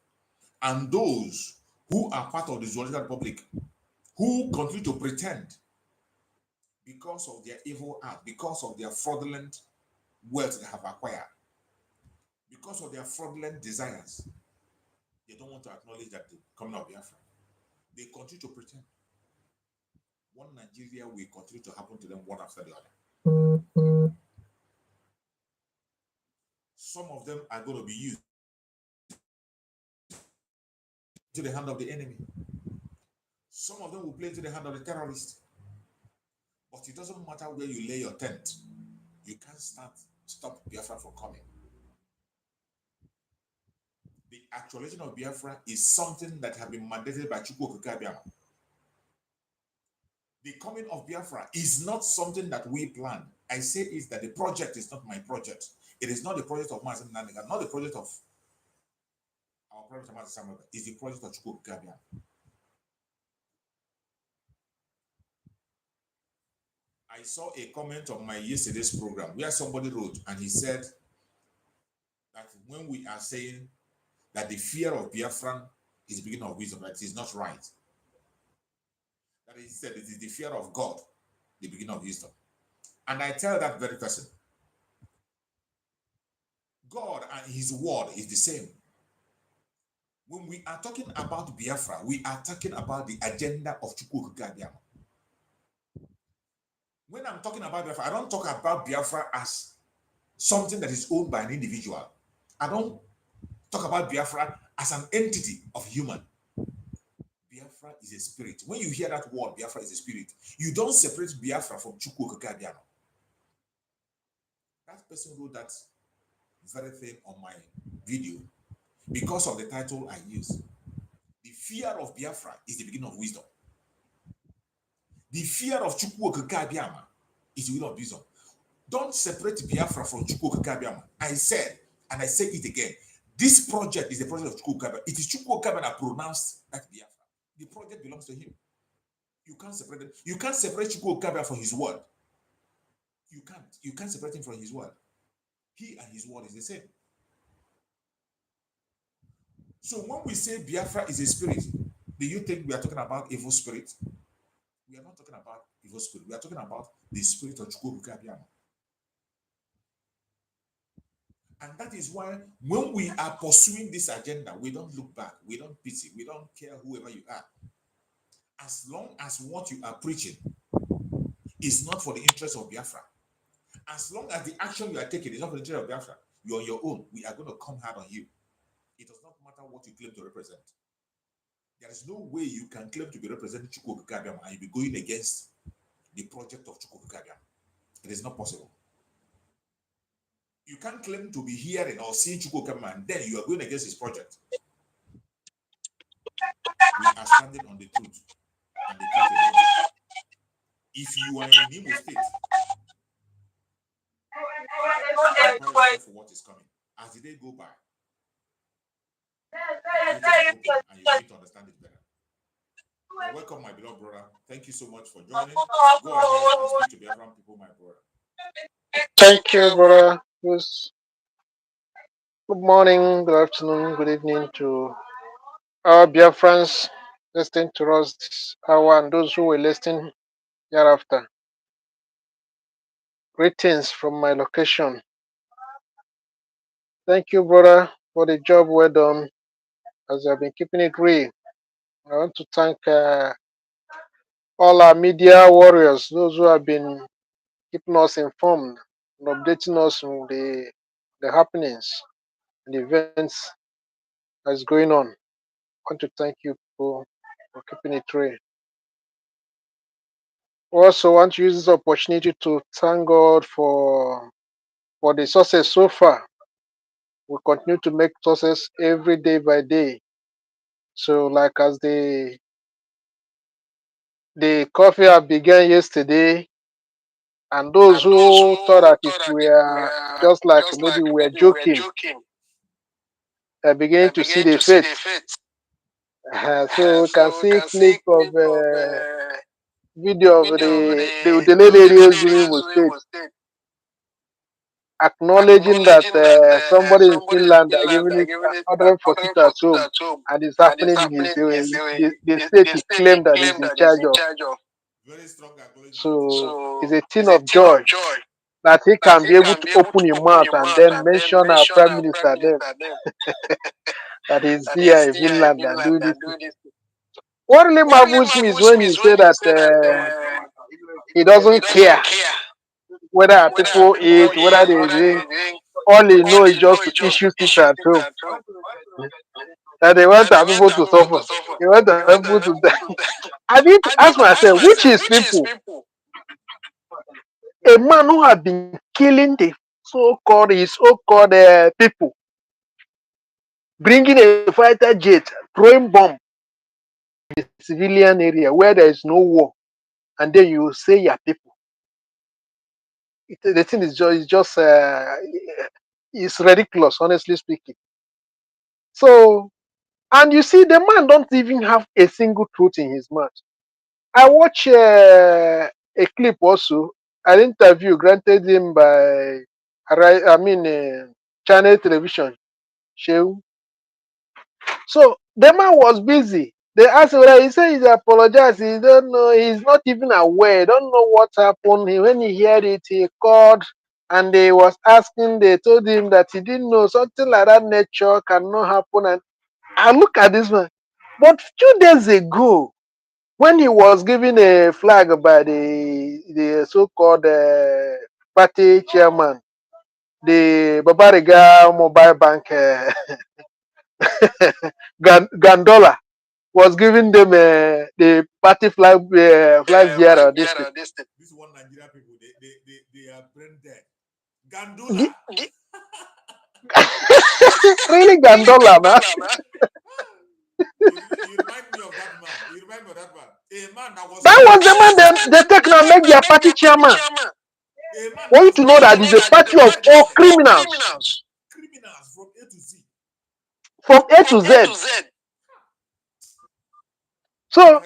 And those who are part of the Zoological Republic, who continue to pretend because of their evil act, because of their fraudulent wealth they have acquired, because of their fraudulent desires, they don't want to acknowledge that the coming of Biafra. They continue to pretend. One Nigeria will continue to happen to them one after the other. Some of them are going to be used to the hand of the enemy. Some of them will play into the hand of the terrorist. But it doesn't matter where you lay your tent. You can't stop Biafra from coming. The actualization of Biafra is something that has been mandated by Chukwu Okike. The coming of Biafra is not something that we plan. I say is that the project is not my project. It is not the project of Mazi Nandekan, not the project of our project of Mazi Samuel. It's the project of Chukwu Okike. I saw a comment on my yesterday's program where somebody wrote and he said that when we are saying that the fear of Biafran is the beginning of wisdom, that is not right. That he said it is the fear of God, the beginning of wisdom. And I tell that very person, God and his word is the same. When we are talking about Biafra, we are talking about the agenda of Chukwu Okike. When I'm talking about Biafra, I don't talk about Biafra as something that is owned by an individual. I don't talk about Biafra as an entity of human. Biafra is a spirit. When you hear that word, Biafra is a spirit, you don't separate Biafra from Chukwu Okike. That person wrote that very thing on my video because of the title I use. The fear of Biafra is the beginning of wisdom. The fear of Chukwu Okike is the beginning of wisdom. Don't separate Biafra from Chukwu Okike. I said, and I say it again, this project is the project of Chukwu Okike. It is Chukwu Okike that pronounced that Biafra. The project belongs to him. You can't separate them. You can't separate Chukwu Okike from his word. You can't. You can't separate him from his word. He and his word is the same. So when we say Biafra is a spirit, do you think we are talking about evil spirit? We are not talking about evil spirit. We are talking about the spirit of Chukwuka. And that is why when we are pursuing this agenda, we don't look back, we don't pity, we don't care whoever you are. As long as what you are preaching is not for the interest of Biafra, as long as the action you are taking is not for the interest of Biafra, you're on your own, we are going to come hard on you. It does not matter what you claim to represent. There is no way you can claim to be representing Chukwuka and you be going against the project of Chukwuka. It is not possible. You can't claim to be hearing or seeing Chukwuka and then you are going against his project. We are standing on the truth and the truth alone. If you are in Imo State, prepare yourself for what is coming. As the day go by, the future is open and you begin to understand it better. You're welcome, my beloved brother. Thank you so much for joining. Go ahead and speak to the Biafran people, my brother.
Thank you, brother. Good morning, good afternoon, good evening to our Biafrans listening to us this hour and those who will listen hereafter. Greetings from my location. Thank you, brother, for the job well done as you have been keeping it real. I want to thank all our media warriors, those who have been keeping us informed and updating us on the happenings and the events that's going on. I want to thank you for keeping it real. Also want to use this opportunity to thank God for the success so far. We continue to make success every day by day. So like as the Curfew began yesterday, and those who thought that it were just like maybe we were joking, are beginning to see the faith. So we can see clip of video of the lady during was state acknowledging that somebody in Finland are giving it 140 at home and it's happening in the state he claimed that he's in charge of.
Very strong acknowledgement.
So it's a thing of joy that he can be able to open his mouth and then mention our prime minister then that is here in Finland and do this. What really marvels me is when he said that he doesn't care whether people eat, whether they drink. All he knows is just to issue things at home. And they want our people to suffer. They want our people to die. I need to ask myself, which is people? A man who has been killing the his so-called people, bringing a fighter jet, throwing bomb in the civilian area where there is no war, and then you say your people. The thing is just it's ridiculous, honestly speaking. So, and you see, the man don't even have a single truth in his mouth. I watch a clip also, an interview granted him by, Channel Television, Shehu. So the man was busy. They asked him whether he said he's apologized. He don't know. He's not even aware. Don't know what happened. When he heard it, he called and they was asking. They told him that he didn't know something like that nature cannot happen. And I look at this man. But 2 days ago, when he was given a flag by the so-called party chairman, the Babariga Mobile Bank Gandola was giving them the party flag bearer. This
one Nigerian people, they are brain dead. Gandola.
Really Gandola, man.
You remind me of that man. You remind me of that man. A man that was
the man they take now make their party chairman. Want you to know that it's a party of all criminals.
Criminals from A to Z.
From A to Z. So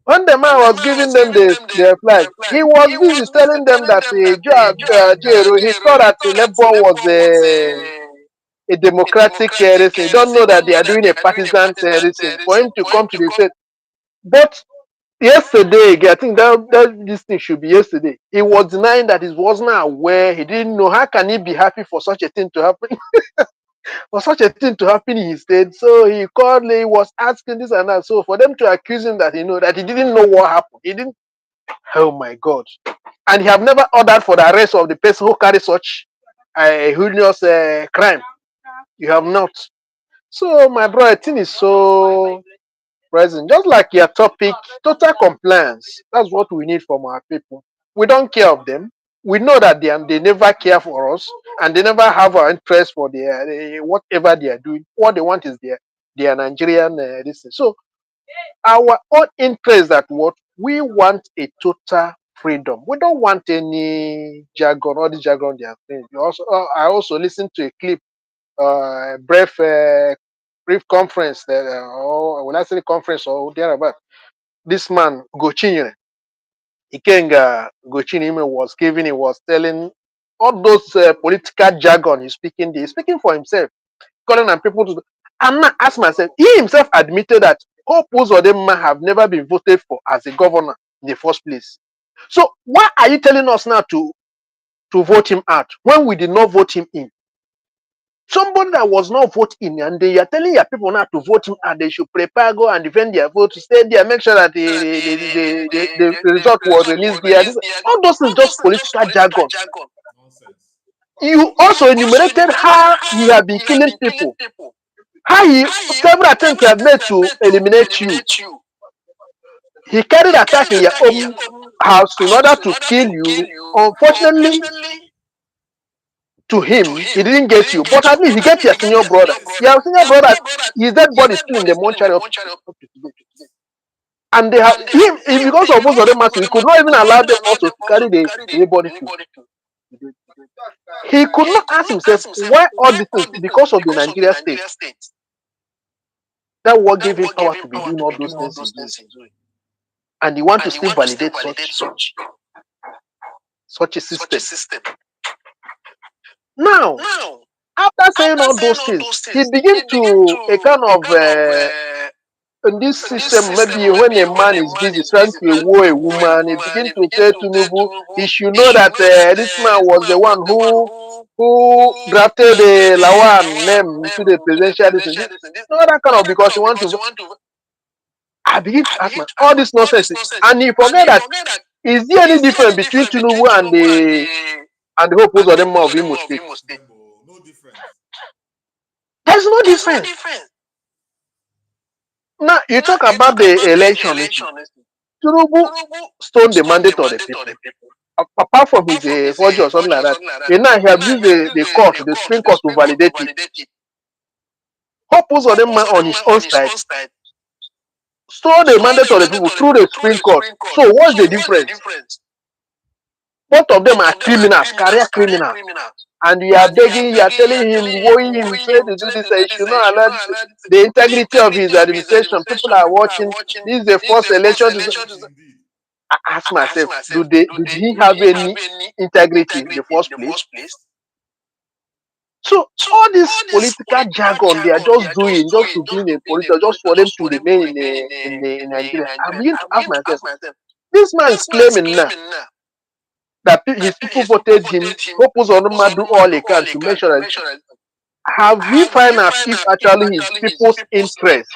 when the man was giving them their flag, he was busy telling them that he thought that Labour was a democratic terrorism. He don't know that they are doing a partisan terrorism for him to come to the state. But yesterday, I think that this thing should be yesterday. He was denying that he wasn't aware. He didn't know. How can he be happy for such a thing to happen? For such a thing to happen in his state. So he called, he was asking this and that. So for them to accuse him that that he didn't know what happened. He didn't. Oh my God. And he have never ordered for the arrest of the person who carried such a heinous crime. You have not. So my brother, I think is so present. Just like your topic, total compliance. That's what we need from our people. We don't care of them. We know that they never care for us, and they never have our interest for their whatever they are doing. What they want is their Nigerian this thing. So our own interest that what we want a total freedom. We don't want any jargon, all the jargon they are saying. I also listened to a clip, brief conference that, or when I say conference or thereabout, this man Gochinye, Ikenga Gochinye was giving, he was telling all those political jargon he's speaking. He's speaking for himself, calling on people to. I'm not ask myself. He himself admitted that Hope Uzodinma have never been voted for as a governor in the first place. So why are you telling us now to vote him out when we did not vote him in? Somebody that was not voted in, and they are telling your people now to vote him out. They should prepare, go and defend their vote, to stay there, make sure that the result was released there. All those things just political jargon. You also enumerated how he have been killing people, how he several attempts he have made to eliminate you. He carried attack in your own house in order to kill you. Unfortunately, to him, he didn't get you, but at least he get your senior brother. Your senior brother, his dead body is still in the mortuary up to today. And they have him, because of both of them, he could not even allow them also to carry the body to. He could not ask himself why all these things, because of the Nigeria state. That what gave him power to be doing all those things he's doing. And he want to still validate such a system. Now, after saying all those things, he begin to a kind of in this system, maybe when a man is busy trying to woo a woman, he begin to tell Tinubu he should know that this man was the one who drafted the Lawan name into the presidential. No, that kind of, because he want to. I begin to ask all this nonsense, and he forget that is there any difference between Tinubu and the Hope Uzodinma of Imo State?
No difference.
There's no difference. Now you talk about the election. Tinubu stole the mandate of the people. Apart from his forgery or something like that, now he have used the Supreme Court to validate it. Hope Uzodinma on his own side stole the mandate of the people through the Supreme Court. So what's the difference? Both of them are criminals, career criminals. And you are begging, you are telling him, wooing him, trying to do this, he should not allow the integrity of his administration. People are watching. This is the first election. I ask myself, did he have any integrity in the first place? So all this political jargon they are just doing, just to be in a political, just for them to remain in Nigeria. I begin to ask myself, this man is claiming now that his people voted him, Hope Uzodinma do all he can to make sure that. Have we find out if actually his people's interest?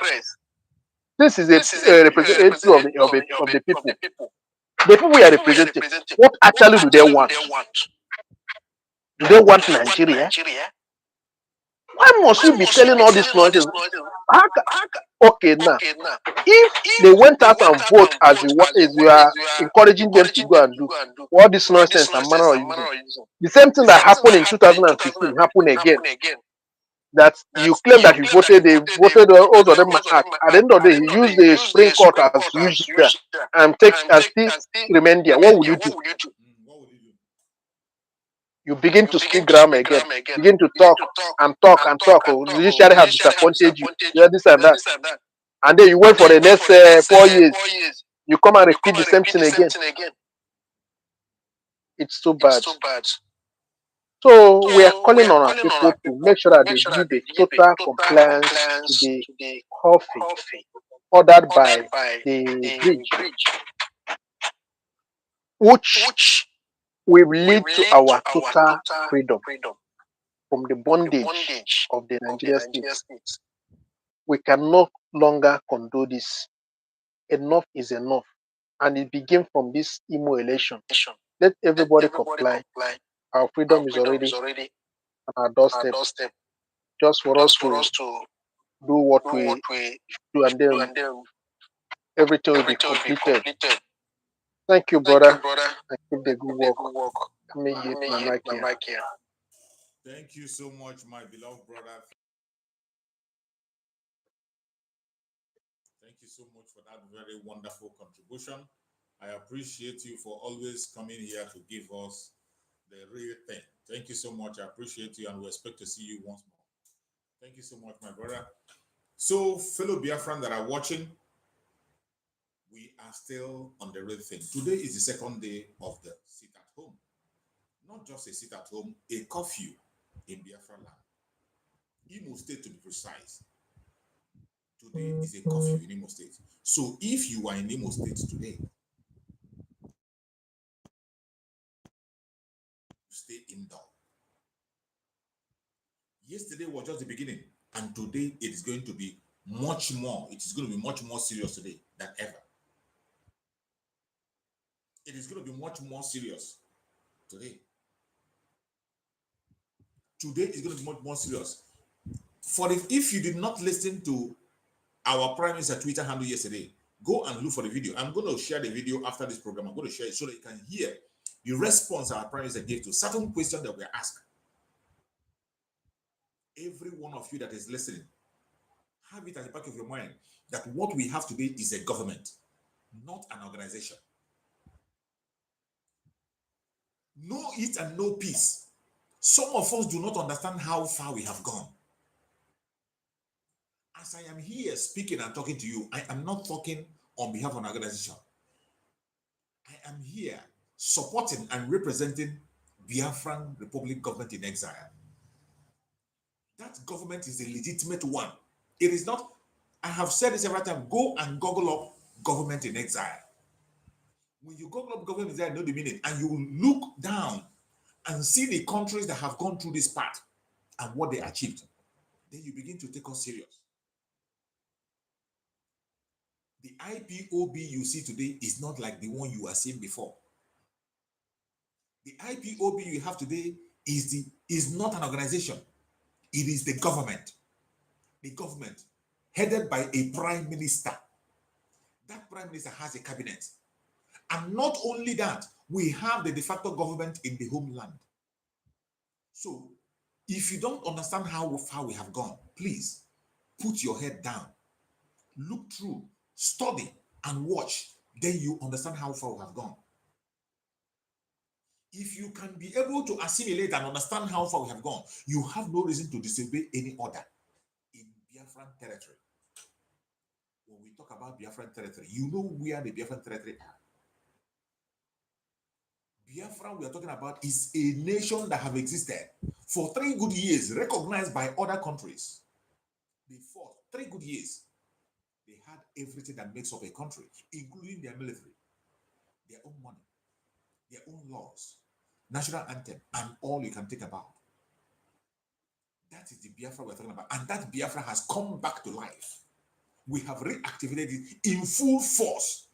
This is a representative of the people. The people we are representing, what actually do they want? Do they want Nigeria? Why must we be telling all this nonsense? Okay, now, if they went out and vote as you are encouraging them to go and do all this nonsense and manner of using, the same thing that happened in 2016 happened again. That you claim that you voted all of them out. At the end of the day, you use the Supreme Court as usual and still remain there. What will you do? You begin to speak grammar again, begin to talk and talk and talk. The judiciary have disappointed you, this and that. And then you wait for the next 4 years. You come and repeat the same thing again. It's so bad. So we are calling on our people to make sure that they give a total compliance to the Curfew. ordered by the bridge, which will lead to our total freedom from the bondage of the Nigerian state. We can no longer condone this. Enough is enough. And it begins from this Imo election. Let everybody comply. Our freedom is already on our doorstep. Just for us to do what we do, and then everything will be completed. Thank you, brother. And keep the good work. Let me hit my mic here.
Thank you so much, my beloved brother. Thank you so much for that very wonderful contribution. I appreciate you for always coming here to give us the real thing. Thank you so much. I appreciate you, and we expect to see you once more. Thank you so much, my brother. So, fellow Biafran that are watching, we are still on the real thing. Today is the second day of the sit at home. Not just a sit at home, a curfew in Biafra land. Imo State, to be precise. Today is a curfew in Imo State. So if you are in Imo State today, stay indoor. Yesterday was just the beginning, and today it is going to be much more. It is going to be much more serious today than ever. It is going to be much more serious today. Today is going to be much more serious. For if you did not listen to our Prime Minister Twitter handle yesterday, go and look for the video. I'm going to share the video after this program. I'm going to share it so that you can hear the response our Prime Minister gave to certain questions that were asked. Every one of you that is listening, have it at the back of your mind that what we have today is a government, not an organization. Know it and know peace. Some of us do not understand how far we have gone. As I am here speaking and talking to you, I am not talking on behalf of an organization. I am here supporting and representing Biafran Republic government in exile. That government is a legitimate one. It is not, I have said this every time, go and Google up government in exile. When you Google up government in exile, know the meaning, and you look down and see the countries that have gone through this path and what they achieved, then you begin to take us serious. The IPOB you see today is not like the one you are seeing before. The IPOB you have today is not an organization. It is the government. The government headed by a prime minister. That prime minister has a cabinet. And not only that, we have the de facto government in the homeland. So, if you don't understand how far we have gone, please put your head down, look through, study, and watch. Then you understand how far we have gone. If you can be able to assimilate and understand how far we have gone, you have no reason to disobey any order in Biafran territory. When we talk about Biafran territory, you know where the Biafran territory are. Biafra we are talking about is a nation that have existed for 3 good years, recognized by other countries. They fought 3 good years. They had everything that makes up a country, including their military, their own money, their own laws, national anthem, and all you can think about. That is the Biafra we're talking about. And that Biafra has come back to life. We have reactivated it in full force.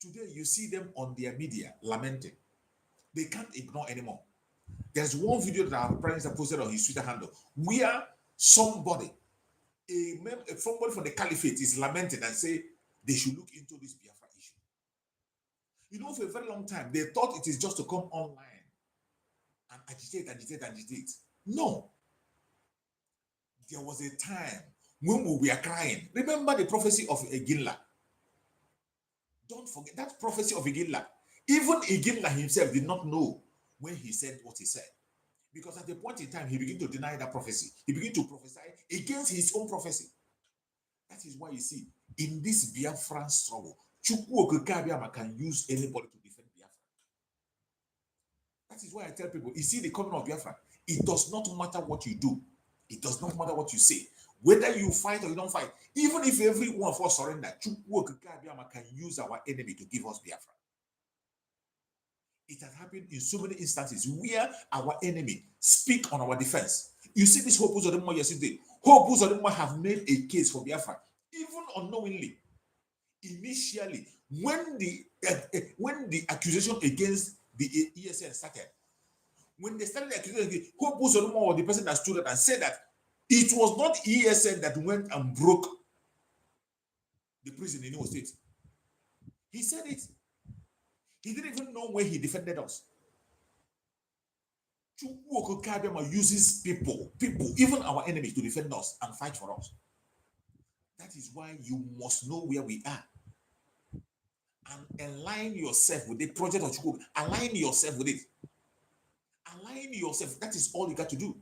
Today, you see them on their media lamenting. They can't ignore anymore. There's one video that our Prime Minister posted on his Twitter handle where somebody from the caliphate is lamenting and say they should look into this Biafra issue. You know, for a very long time, they thought it is just to come online and agitate. No. There was a time when we were crying. Remember the prophecy of Iginla. Don't forget that prophecy of Iginla. Even Iginla himself did not know when he said what he said. Because at a point in time, he began to deny that prophecy. He began to prophesy against his own prophecy. That is why you see, in this Biafran struggle, Chukwu Okeke can use anybody to defend Biafra. That is why I tell people, you see the coming of Biafra, it does not matter what you do. It does not matter what you say. Whether you fight or you don't fight,
Even if every one of us surrender, can use our enemy to give us Biafra. It has happened in so many instances where our enemy speak on our defense. You see this Hope Uzodinma yesterday. Hope Uzodinma have made a case for Biafra, even unknowingly. Initially, when the accusation against the ESN started, when they started the accusation, Hope Uzodinma was the person that stood up and said that it was not ESN that went and broke the prison in Imo State. He said it. He didn't even know when he defended us. Uses people, even our enemies, to defend us and fight for us. That is why you must know where we are and align yourself with the project of Chukwu. Align yourself with it. Align yourself. That is all you got to do.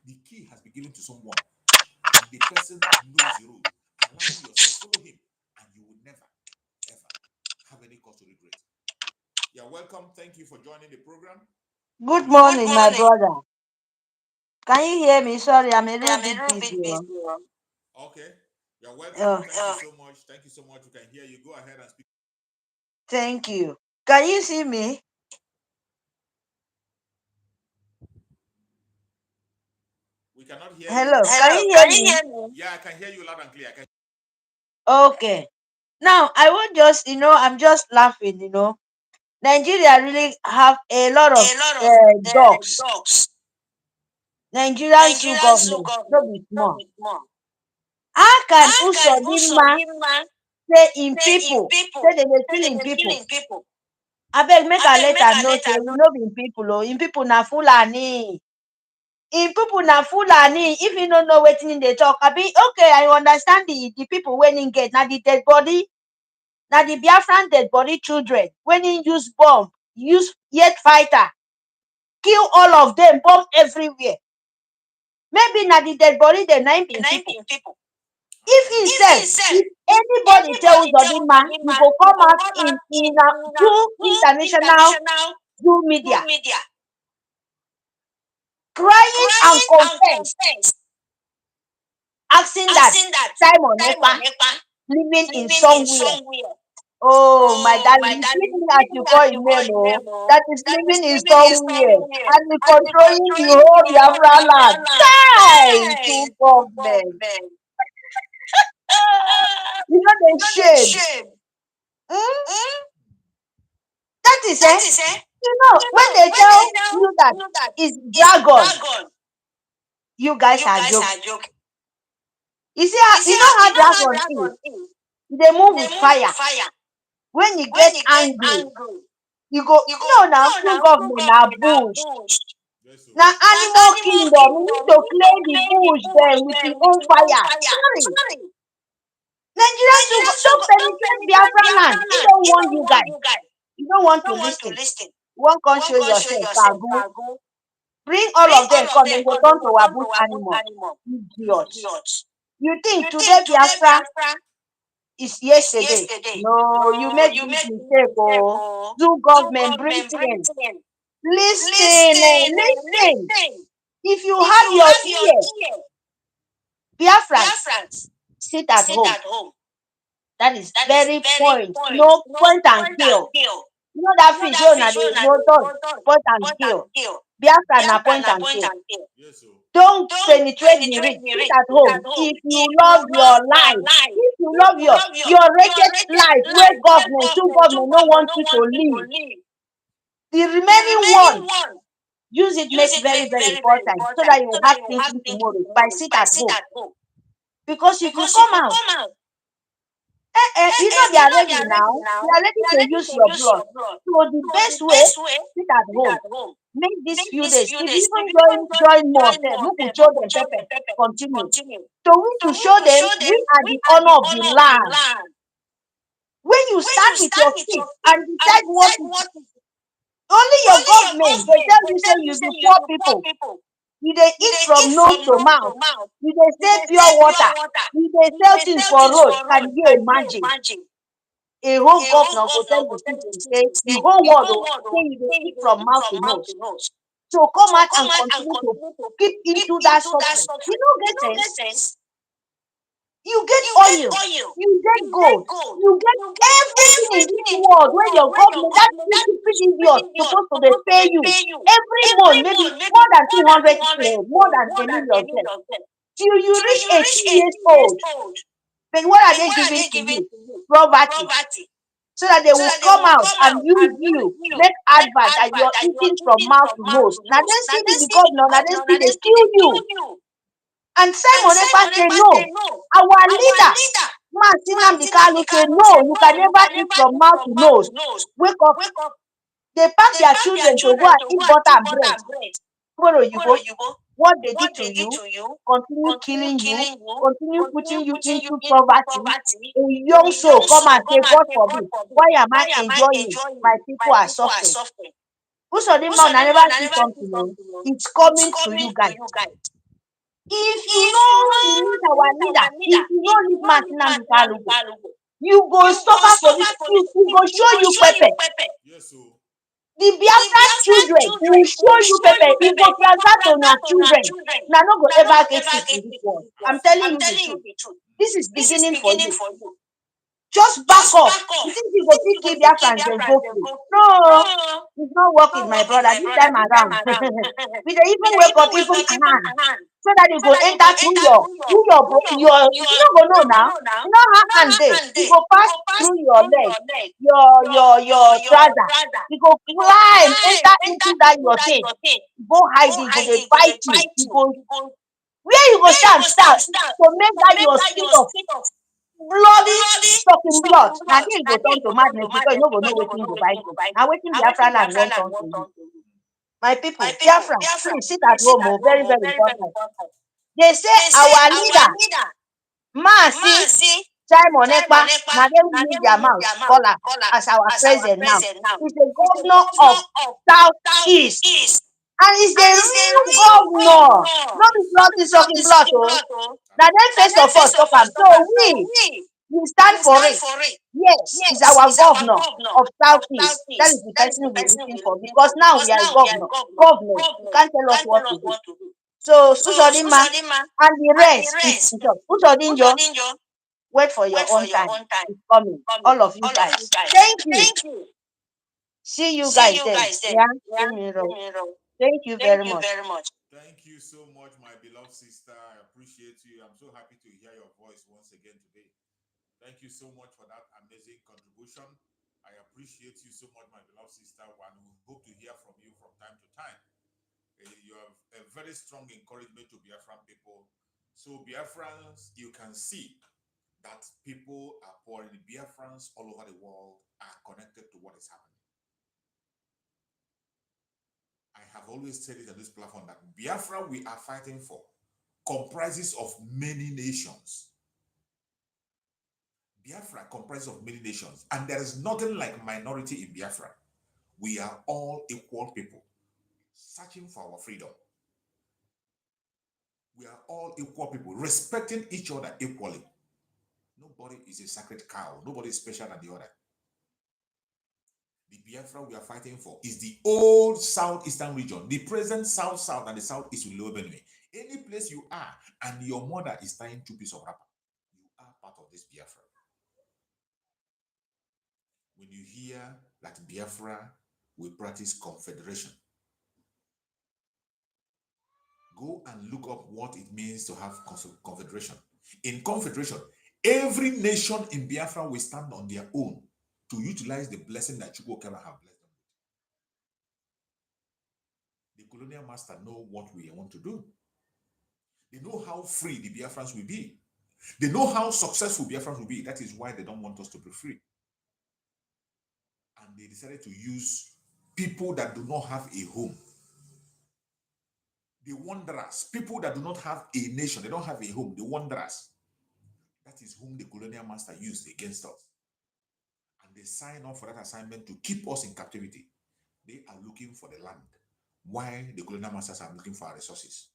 The key has been given to someone, and the person knows the road. Align yourself, follow him, and you will never, ever have any cause to regret. You're welcome. Thank you for joining the program.
Good morning, my brother. Can you hear me? Sorry, I'm a little bit busy.
Okay. You're welcome. Thank you so much. Thank you so much. We can hear you. Go ahead and speak.
Thank you. Can you see me?
We cannot hear
Hello.
you.
Can you hear me?
Yeah, I can hear you loud and clear.
Okay. Now, I won't just, I'm just laughing, Nigeria really have a lot of dogs. Nigerian Zoo government, no be small. How can Usodimma say in people, say they dey kill in people? Abeg make I let am know say we no be in people, in people na Fulani. In people na Fulani. If you don't know wetin dey talk, okay, I understand the people when in get na the dead body, na the Biafran dead body children when in use bomb, use yet fighter, kill all of them, bomb everywhere. Maybe na the dead body they nine people. If anybody tells Uzodimma, you go come out in two international zoo media, crying and confess, asking that Simon Ekpa living in somewhere. Oh, my darling, you see me as you call him name, that is living in somewhere and is controlling the whole Biafra land. Time to government. You know the shame. That is it. When they tell you that it's dragon, you guys are joking. You see, you know how dragon is? They move with fire. When you get angry, you go, no, now, true government now bush. Now, animal kingdom, you need to clear the bush then with your own fire. Sorry. Nigerians don't penetrate Biafra land. We don't want you guys. You don't want to listen. You won't come show yourself, Kagu. Bring all of them, come and go turn to our bush animal. Idiots. You think today Biafra is yesterday? No, you make this mistake. Oh, do government bring them. Listen. If you have your ear, Biafrans, sit at home. That is very point. No point and kill. You know that fish, point and kill. Biafra na point and kill. Don't penetrate the ring. Sit at home. If you love your life, if you love your wretched life, where government, two government no want you to live, the remaining one, use it make very, very important so that you have thinking tomorrow by sit at home. Because if you come out, they are ready now. They are ready to use your blood. So the best way, sit at home. Make these few days. If you even join more, who could show them pepper, continue. So we to show them we are the honor of the land. When you start with your feet and decide what only your government, they tell you say you be poor people. You dey eat from nose to mouth. You dey sell pure water. You dey sell things for road. Can you imagine? A whole governor go tell the people say the whole world say you dey eat from mouth to nose. So come out and continue to keep into that suffering. You don't get sense. You get oil, you get gold, you get everything in this world where your government, that stupid idiot, supposed to dey pay you every month, maybe more than 200, more than a million cents. Till you reach 18 years old. But what are they giving to you? Poverty. So that they will come out and use you, make advert that you're eating from mouth to nose. Now they still be the governor, now they still they steal you. And Simon Ekpa say no. Our leader, Nnamdi Kanu, say no, you can never eat from mouth to nose. Wake up. They pack their children to go and eat butter and bread. What they did to you, continue killing you, continue putting you into poverty. A young soul come and say, God forbid, why am I enjoying? My people are suffering. Usodimma I never see something. It's coming to you guys. If you know you need our leader, if you know this man Nnamdi Kanu, you go suffer for this. He go show you pepper.
Yes, so.
The Biafran children will show you pepper. He go transfer to your children. Now no go ever get it in this world. I'm telling you the truth. This is beginning for you. Just back up. You think you go fit kill Biafrans and go free? No, it's not working, my brother. This time around, we dey even wake up even hand so that you go enter through your you no go know now. You know how hand dey. You go pass through your leg, your trouser. You go climb, enter into that your thing. Go hide it, go dey bite you. You go where you go stand to make that your spit of bloody sucking blood. Now then you go turn to madness because you no go know wetin go bite you. Now wetin Biafra land wan turn to you. My people, Biafra, please sit at home. Oh, very, very important. They say our leader, Mazi Simon Ekpa, now they will use their mouth, call her as our president now. He's the governor of Southeast. And he's the real governor. Not the bloody sucking blood. Oh. Now then first of all talk am. So we stand for it. Yes, he's our governor of Southeast. That is the person we're looking for because now we are a governor. Government, you can't tell us what to do. So Usodimma and the rest is Usodinjo, wait for your own time. It's coming. All of you guys. Thank you. See you guys then. Yeah. Thank you very much.
Thank you so much, my beloved sister. I appreciate you. I'm so happy to hear your voice once again today. Thank you so much for that amazing contribution. I appreciate you so much, my beloved sister, and we hope to hear from you from time to time. You have a very strong encouragement to Biafran people. So Biafrans, you can see that people are pouring. Biafrans all over the world are connected to what is happening. I have always said it on this platform that Biafra we are fighting for comprises of many nations. Biafra comprises of many nations, and there is nothing like minority in Biafra. We are all equal people searching for our freedom. We are all equal people, respecting each other equally. Nobody is a sacred cow. Nobody is special than the other. The Biafra we are fighting for is the old southeastern region, the present south-south and the southeast with Lower Benue. Any place you are and your mother is tying 2 pieces of wrapper, you are part of this Biafra. When you hear that Biafra will practice confederation, go and look up what it means to have confederation. In confederation, every nation in Biafra will stand on their own to utilize the blessing that Chukwu Okara have blessed them with. The colonial master know what we want to do. They know how free the Biafrans will be. They know how successful Biafrans will be. That is why they don't want us to be free. And they decided to use people that do not have a home. The wanderers, people that do not have a nation, they don't have a home, the wanderers. That is whom the colonial master used against us. And they sign up for that assignment to keep us in captivity. They are looking for the land, while the colonial masters are looking for our resources.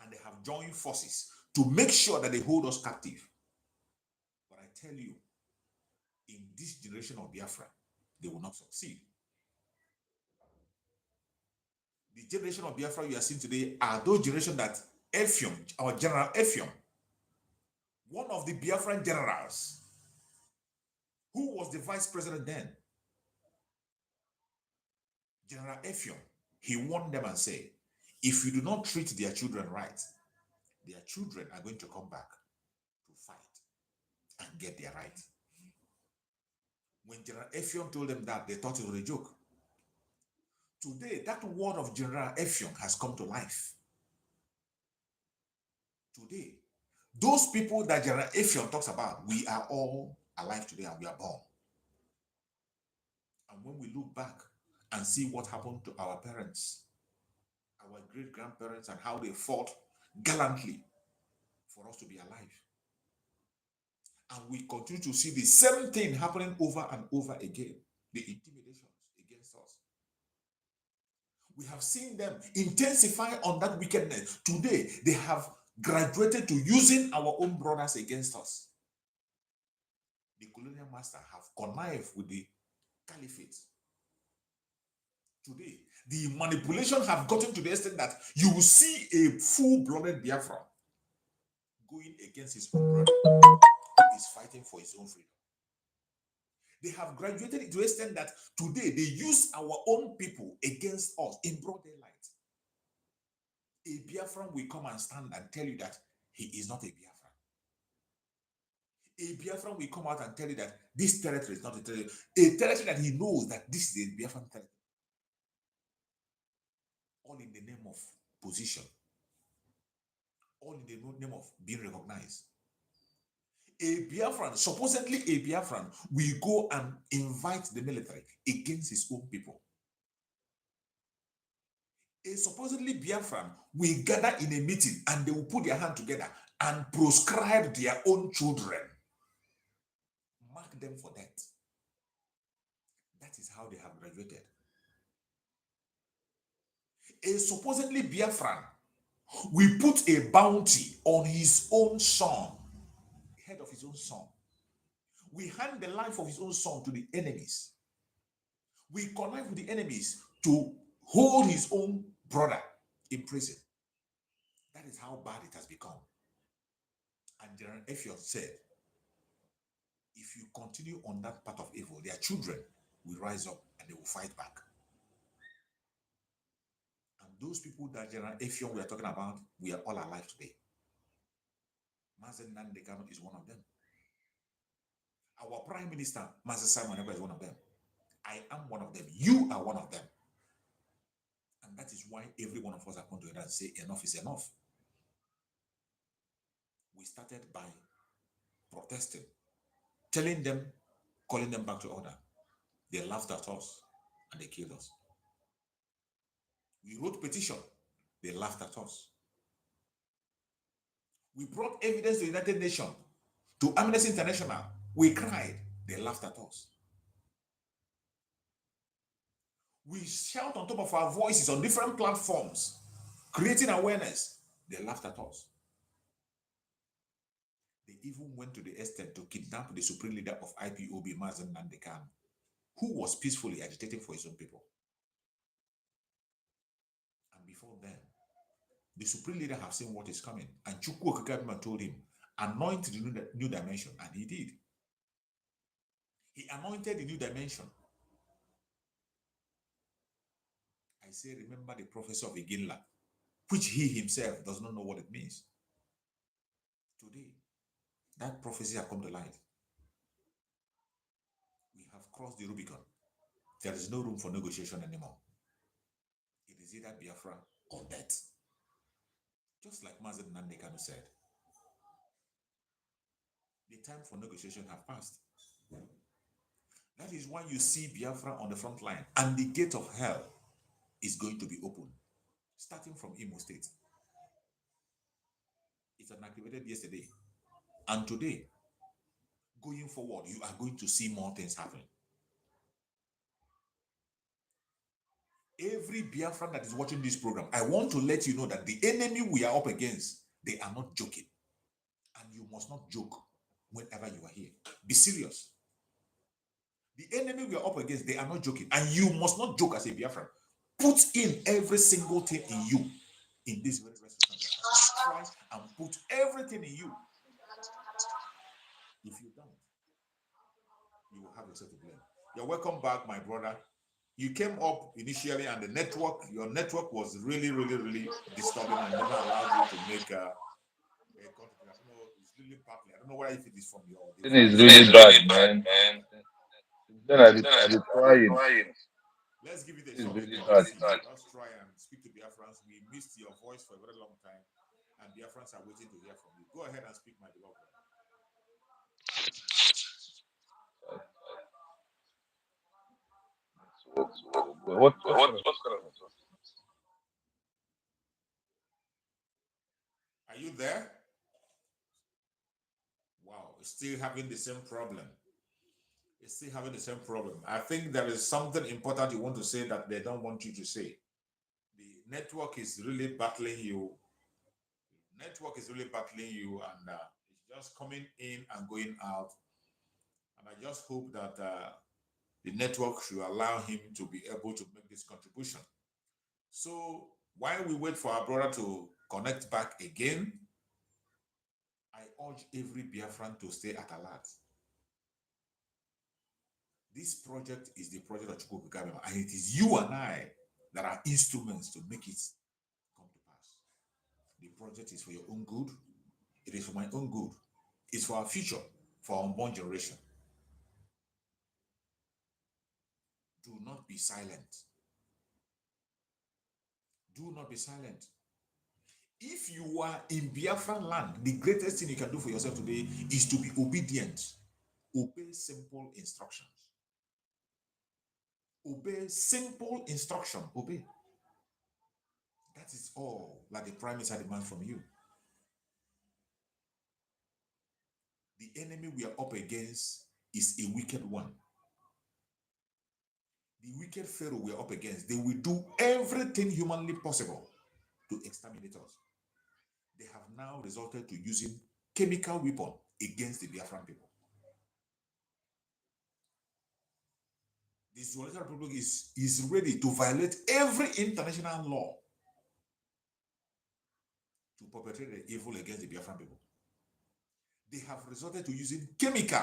And they have joined forces to make sure that they hold us captive. But I tell you, in this generation of Biafra, they will not succeed. The generation of Biafra you are seeing today are those generations that Effium, our General Effium, one of the Biafran generals, who was the vice president then, General Effiong, he warned them and said, if you do not treat their children right, their children are going to come back to fight and get their right. When General Effiong told them that, they thought it was a joke. Today, that word of General Effiong has come to life. Today, those people that General Effiong talks about, we are all alive today and we are born. And when we look back and see what happened to our parents, our great-grandparents, and how they fought gallantly for us to be alive, and we continue to see the same thing happening over and over again, the intimidations against us. We have seen them intensify on that wickedness. Today, they have graduated to using our own brothers against us. The colonial master have connived with the caliphate. Today, the manipulation have gotten to the extent that you will see a full-blooded Biafran going against his own brother who is fighting for his own freedom. They have graduated to the extent that today they use our own people against us in broad daylight. A Biafran will come and stand and tell you that he is not a Biafran. A Biafran will come out and tell you that this territory is not a territory that he knows that this is a Biafran territory. All in the name of position. All in the name of being recognized. A Biafran, supposedly a Biafran, will go and invite the military against his own people. A supposedly Biafran will gather in a meeting and they will put their hand together and proscribe their own children. Mark them for that. That is how they have graduated. A supposedly Biafran will put a bounty on his own son, head of his own son. We hand the life of his own son to the enemies. We connive with the enemies to hold his own brother in prison. That is how bad it has become. And General Effiong said, if you continue on that path of evil, their children will rise up and they will fight back. And those people that General Effiong we are talking about, we are all alive today. Mazen Nandekano is one of them. Our Prime Minister, Mazen Simon is one of them. I am one of them. You are one of them. And that is why every one of us are going to and say enough is enough. We started by protesting, telling them, calling them back to order. They laughed at us and they killed us. We wrote petition, they laughed at us. We brought evidence to the United Nations, to Amnesty International. We cried, they laughed at us. We shout on top of our voices on different platforms, creating awareness. They laughed at us. They even went to the extent to kidnap the supreme leader of IPOB, Mazen Nandekan, who was peacefully agitating for his own people. And before then, the supreme leader have seen what is coming. And Chukwu Okikabima told him, anoint the new dimension. And he did. He anointed the new dimension. I say, remember the prophecy of Iginla, which he himself does not know what it means. Today, that prophecy has come to light. We have crossed the Rubicon. There is no room for negotiation anymore. It is either Biafra or death. Just like Mazen Nandekanu said, the time for negotiation has passed. That is why you see Biafra on the front line, and the gate of hell is going to be open, starting from Imo State. It was activated yesterday. And today, going forward, you are going to see more things happen. Every Biafran that is watching this program, I want to let you know that the enemy we are up against, they are not joking. And you must not joke whenever you are here. Be serious. The enemy we are up against, they are not joking. And you must not joke as a Biafran. Put in every single thing in you in this very resolution. Try and put everything in you you will have yourself to blame. You're welcome back, my brother. You came up initially, and your network was really, really, really disturbing and never allowed you to make a contribution. I don't know, it's really partly. I don't know whether if it is from your
Thing is
device.
really bad, man. Then I be trying.
Let's give it a
It's
shot
really
again.
bad.
Let's try and speak to Biafrans. We missed your voice for a very long time, and Biafrans are waiting to hear from you. Go ahead and speak, my beloved.
What kind of
Are you there? Wow, it's still having the same problem. It's still having the same problem. I think there is something important you want to say that they don't want you to say. The network is really battling you. Network is really battling you, and it's just coming in and going out. And I just hope that the network should allow him to be able to make this contribution. So while we wait for our brother to connect back again, I urge every Biafran to stay at alert. This project is the project of Chukwu Kagame, and it is you and I that are instruments to make it come to pass. The project is for your own good. It is for my own good. It's for our future, for our unborn generation. Do not be silent. Do not be silent. If you are in Biafran land, the greatest thing you can do for yourself today is to be obedient. Obey simple instructions. Obey simple instruction. Obey. That is all that the Prime Minister demands from you. The enemy we are up against is a wicked one. The wicked Pharaoh we are up against, they will do everything humanly possible to exterminate us. They have now resorted to using chemical weapon against the Biafran people. The Zoological Republic is ready to violate every international law to perpetrate the evil against the Biafran people. They have resorted to using chemical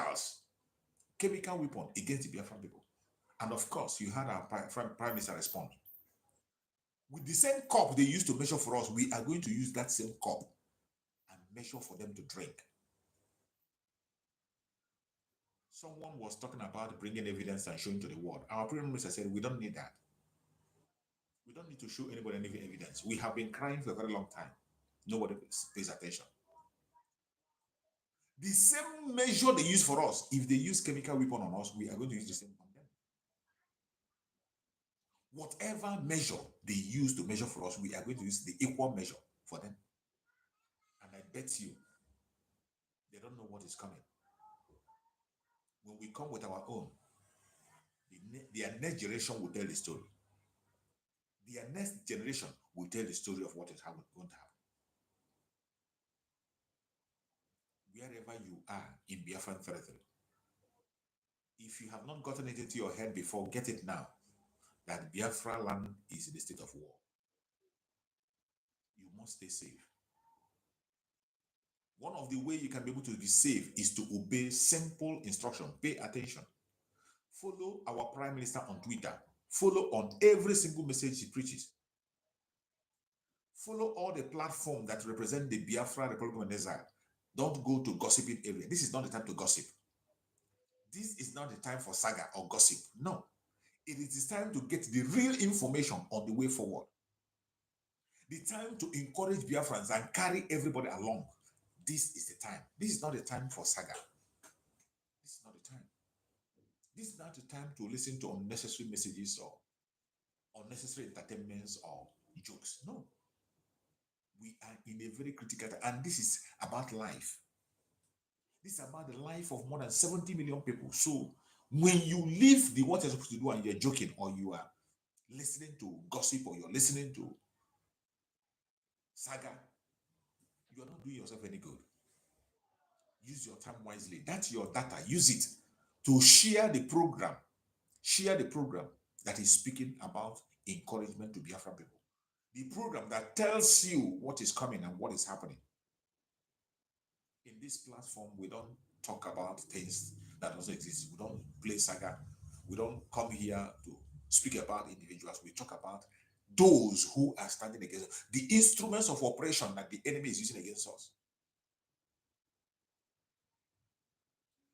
weapon against the Biafran people. And of course, you had our Prime Minister respond. With the same cup they used to measure for us, we are going to use that same cup and measure for them to drink. Someone was talking about bringing evidence and showing to the world. Our Prime Minister said, we don't need that. We don't need to show anybody any evidence. We have been crying for a very long time. Nobody pays attention. The same measure they use for us, if they use chemical weapon on us, we are going to use the same on them. Whatever measure they use to measure for us, we are going to use the equal measure for them. And I bet you, they don't know what is coming. When we come with our own, their next generation will tell the story. Their next generation will tell the story of what is going to happen. Wherever you are in Biafran territory, if you have not gotten it into your head before, get it now, that Biafra land is in a state of war. You must stay safe. One of the ways you can be able to be safe is to obey simple instruction. Pay attention. Follow our Prime Minister on Twitter. Follow on every single message he preaches. Follow all the platforms that represent the Biafra Republic of Exile. Don't go to gossiping area. This is not the time to gossip. This is not the time for saga or gossip. No. It is time to get the real information on the way forward. The time to encourage Biafrans and carry everybody along. This is the time. This is not the time for saga. This is not the time. This is not the time to listen to unnecessary messages or unnecessary entertainments or jokes. No. We are in a very critical time, and this is about life. This is about the life of more than 70 million people. So when you leave what you're supposed to do and you're joking, or you are listening to gossip, or you're listening to saga, you're not doing yourself any good. Use your time wisely. That's your data. Use it to share the program. Share the program that is speaking about encouragement to Biafra people. The program that tells you what is coming and what is happening. In this platform, we don't talk about things that also exists. We don't play saga. We don't come here to speak about individuals. We talk about those who are standing against us, the instruments of oppression that the enemy is using against us.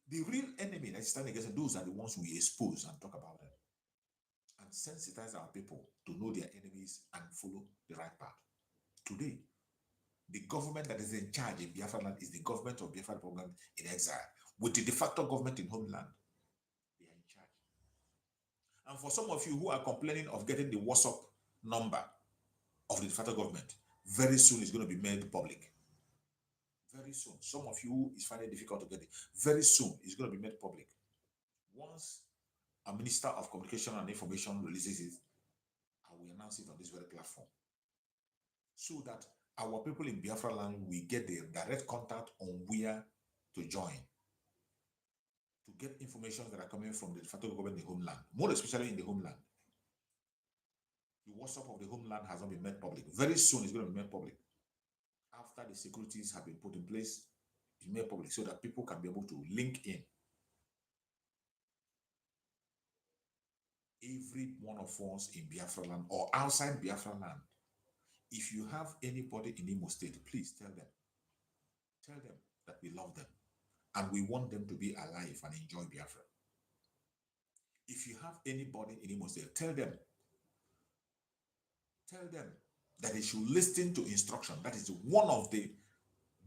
The real enemy that is standing against us, those are the ones we expose and talk about them and sensitize our people to know their enemies and follow the right path. Today, the government that is in charge in Biafra land is the government of Biafra Republic in exile, with the de facto government in homeland. They are in charge. And for some of you who are complaining of getting the WhatsApp number of the de facto government, very soon it's going to be made public. Very soon. Some of you is finding it difficult to get it. Very soon it's going to be made public. Once a Minister of Communication and Information releases it, I will announce it on this very platform, so that our people in Biafra land will get the direct contact on where to join, to get information that are coming from the de facto government in the homeland, more especially in the homeland. The WhatsApp of the homeland has not been made public. Very soon it's going to be made public. After the securities have been put in place, it's made public so that people can be able to link in. Every one of us in Biafra land or outside Biafra land, if you have anybody in Imo State, please tell them. Tell them that we love them and we want them to be alive and enjoy Biafra. If you have anybody in Imo State, tell them that they should listen to instruction. That is one of the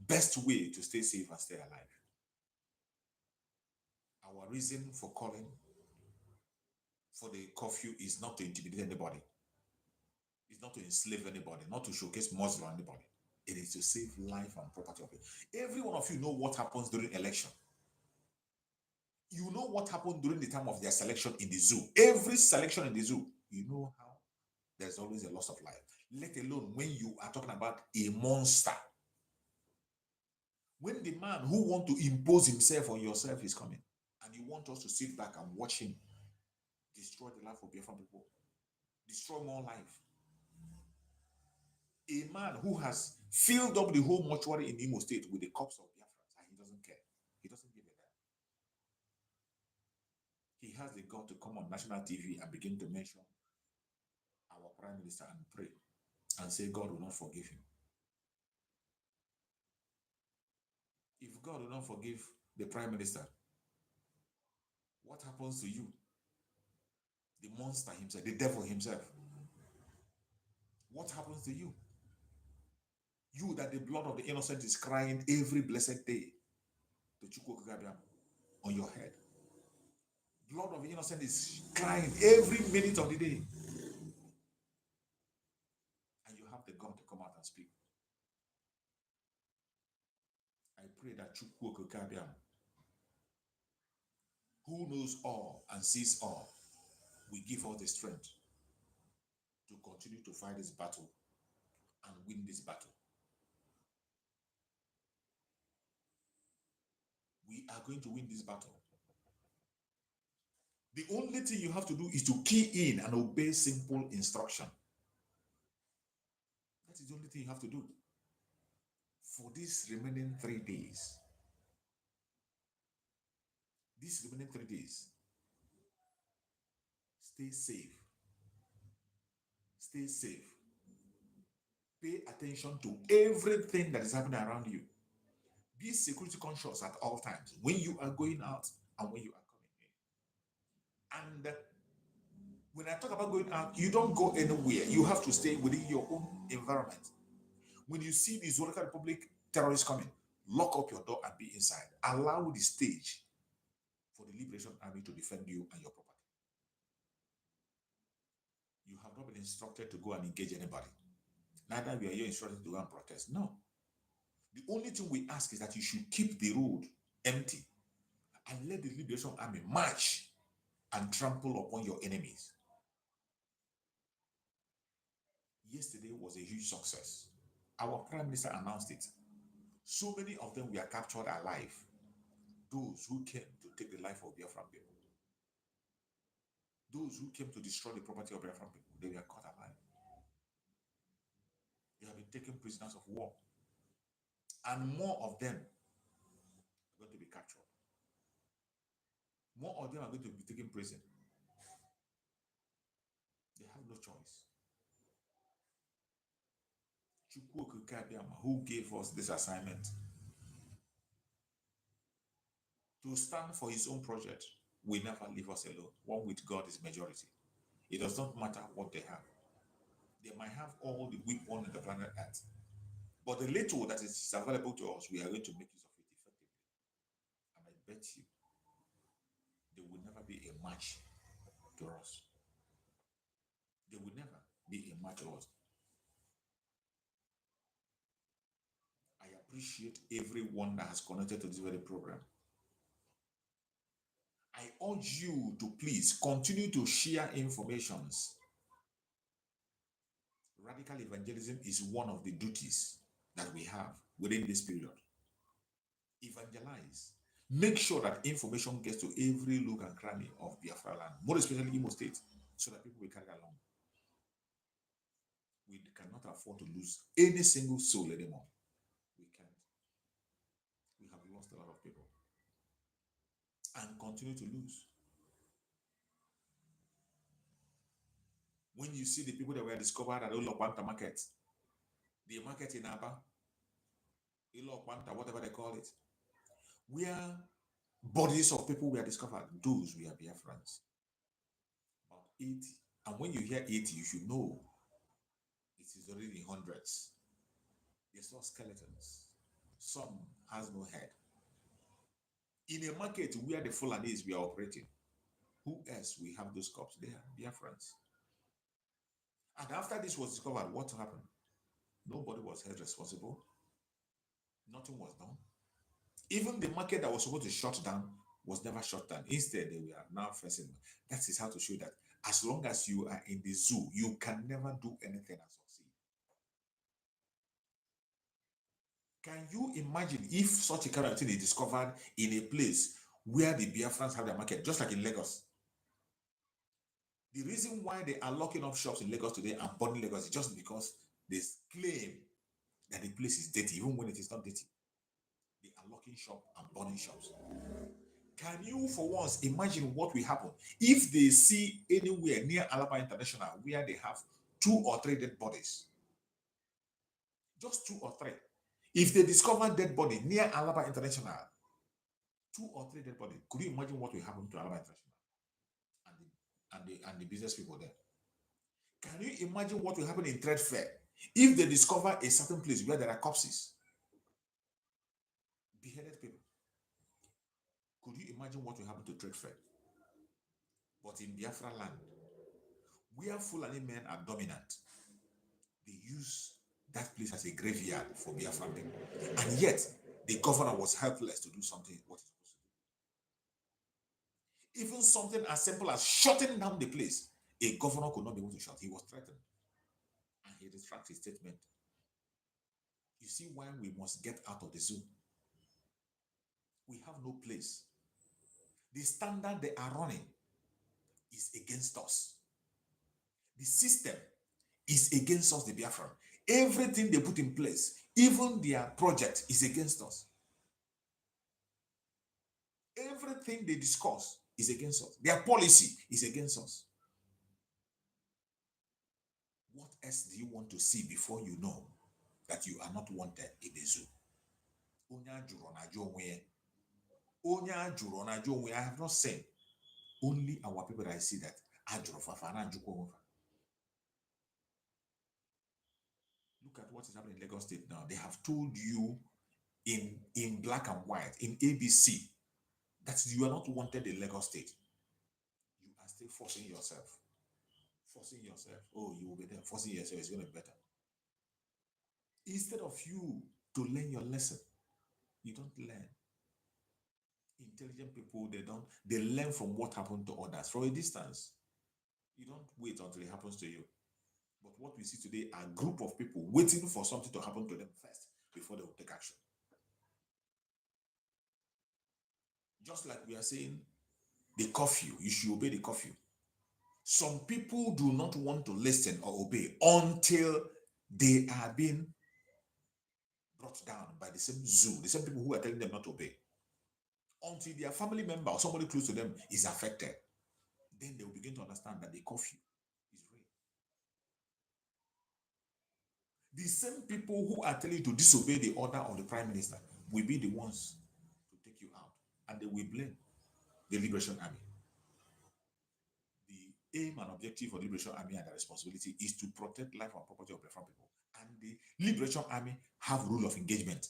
best way to stay safe and stay alive. Our reason for calling for the curfew is not to intimidate anybody. It's not to enslave anybody, not to showcase muscle on anybody. It is to save life and property of it. Every one of you know what happens during election. You know what happened during the time of their selection in the zoo. Every selection in the zoo, you know how there's always a loss of life. Let alone when you are talking about a monster. When the man who wants to impose himself on yourself is coming, and you want us to sit back and watch him destroy the life of Biafran people, destroy more life. A man who has filled up the whole mortuary in Imo State with the corpse of Biafrans, and he doesn't care. He doesn't give a damn. He has the God to come on national TV and begin to mention our prime minister and pray and say God will not forgive him. If God will not forgive the prime minister, what happens to you? The monster himself, the devil himself. What happens to you? You that the blood of the innocent is crying every blessed day to Chukwu on your head. Blood of the innocent is crying every minute of the day. And you have the God to come out and speak. I pray that Chukwu, who knows all and sees all, will give us the strength to continue to fight this battle and win this battle. We are going to win this battle. The only thing you have to do is to key in and obey simple instruction. That is the only thing you have to do. For these remaining 3 days, stay safe. Stay safe. Pay attention to everything that is happening around you. Be security conscious at all times when you are going out and when you are coming in. And when I talk about going out, you don't go anywhere. You have to stay within your own environment. When you see the Zuluka Republic terrorists coming, lock up your door and be inside. Allow the stage for the Liberation Army to defend you and your property. You have not been instructed to go and engage anybody. Neither were you instructed to go and protest. No. The only thing we ask is that you should keep the road empty and let the Liberation Army march and trample upon your enemies. Yesterday was a huge success. Our Prime Minister announced it. So many of them were captured alive. Those who came to take the life of Biafran people. Those who came to destroy the property of Biafran people, they were caught alive. They have been taken prisoners of war. And more of them are going to be captured. More of them are going to be taken prison. They have no choice. Who gave us this assignment to stand for his own project, will never leave us alone. One with God is majority. It does not matter what they have. They might have all the weak one on the planet Earth, but the little that is available to us, we are going to make use of it effectively. And I bet you, they will never be a match to us. They will never be a match to us. I appreciate everyone that has connected to this very program. I urge you to please continue to share informations. Radical evangelism is one of the duties that we have within this period. Evangelize. Make sure that information gets to every nook and cranny of Biafra land, more especially Imo State, so that people will carry along. We cannot afford to lose any single soul anymore. We can't. We have lost a lot of people and continue to lose. When you see the people that were discovered at Olokwanta market, the market in Aba, Olokwanta, whatever they call it, where bodies of people were discovered, those were Biafrans. About 80. And when you hear 80, you should know it is already hundreds. They saw skeletons. Some has no head. In a market where the Fulanis were operating, who else will have those cops? They are Biafrans. And after this was discovered, what happened? Nobody was held responsible. Nothing was done. Even the market that was supposed to shut down was never shut down. Instead, they were now facing. That is how to show that as long as you are in the zoo, you can never do anything and succeed. Can you imagine if such a kind of thing is discovered in a place where the Biafrans have their market, just like in Lagos? The reason why they are locking up shops in Lagos today and burning Lagos is just because they claim that the place is dirty, even when it is not dirty. They are locking shop and burning shops. Can you, for once, imagine what will happen if they see anywhere near Alaba International where they have 2 or 3 dead bodies? Just 2 or 3. If they discover dead body near Alaba International, 2 or 3 dead bodies, could you imagine what will happen to Alaba International and the business people there? Can you imagine what will happen in Trade Fair if they discover a certain place where there are corpses, beheaded people? Could you imagine what will happen to Trade Fair? But in Biafra land, where Fulani men are dominant, they use that place as a graveyard for Biafra people. And yet, the governor was helpless to do something what he's supposed to do. Even something as simple as shutting down the place, a governor could not be able to shut. He was threatened. And he retracted his statement. You see why we must get out of the zoo. We have no place. The standard they are running is against us. The system is against us, the Biafran. Everything they put in place, even their project, is against us. Everything they discuss is against us. Their policy is against us. What else do you want to see before you know that you are not wanted in the zoo? I have not seen. Only our people that I see that. Look at what is happening in Lagos State now. They have told you in black and white, in ABC, that you are not wanted in Lagos State. You are still forcing yourself. Oh, you will be there. Forcing yourself is going to be better. Instead of you to learn your lesson, you don't learn. Intelligent people, they learn from what happened to others from a distance. You don't wait until it happens to you. But what we see today are a group of people waiting for something to happen to them first before they will take action. Just like we are saying, the curfew, you should obey the curfew. Some people do not want to listen or obey until they are being brought down by the same zoo, the same people who are telling them not to obey. until their family member or somebody close to them is affected. Then they will begin to understand that the curfew is real. The same people who are telling you to disobey the order of the prime minister will be the ones to take you out, and they will blame the Liberation Army. The aim and objective of the Liberation Army and their responsibility is to protect life and property of Biafran people. And the Liberation Army have rule of engagement.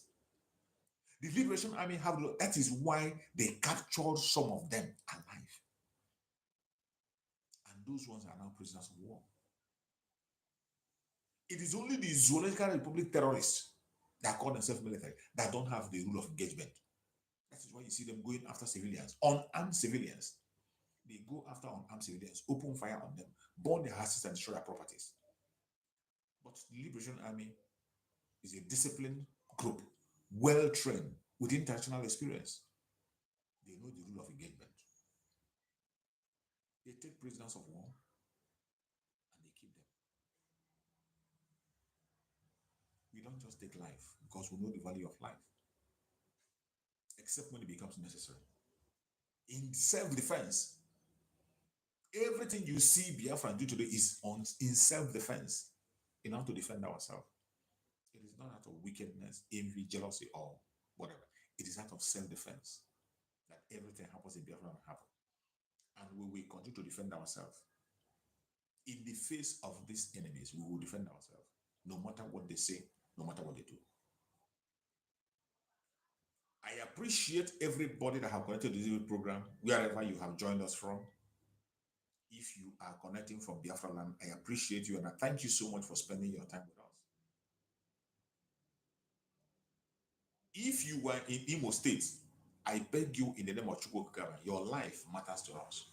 The Liberation Army have rule. That is why they captured some of them alive. And those ones are now prisoners of war. It is only the Zoological Republic terrorists that call themselves military that don't have the rule of engagement. That is why you see them going after civilians, unarmed civilians. They go after unarmed civilians, open fire on them, burn their houses and destroy their properties. But the Liberation Army is a disciplined group, well trained, with international experience. They know the rule of engagement. They take prisoners of war and they keep them. We don't just take life because we know the value of life, except when it becomes necessary. In self-defense, everything you see Biafran do today is in self-defense, in order to defend ourselves. It is not out of wickedness, envy, jealousy, or whatever. It is out of self-defense that everything happens in Biafra will happen. And we will continue to defend ourselves. In the face of these enemies, we will defend ourselves, no matter what they say, no matter what they do. I appreciate everybody that have connected to this program, wherever you have joined us from. If you are connecting from Biafra land, I appreciate you and I thank you so much for spending your time with us. If you were in Imo State, I beg you in the name of Chukwukabra, your life matters to us.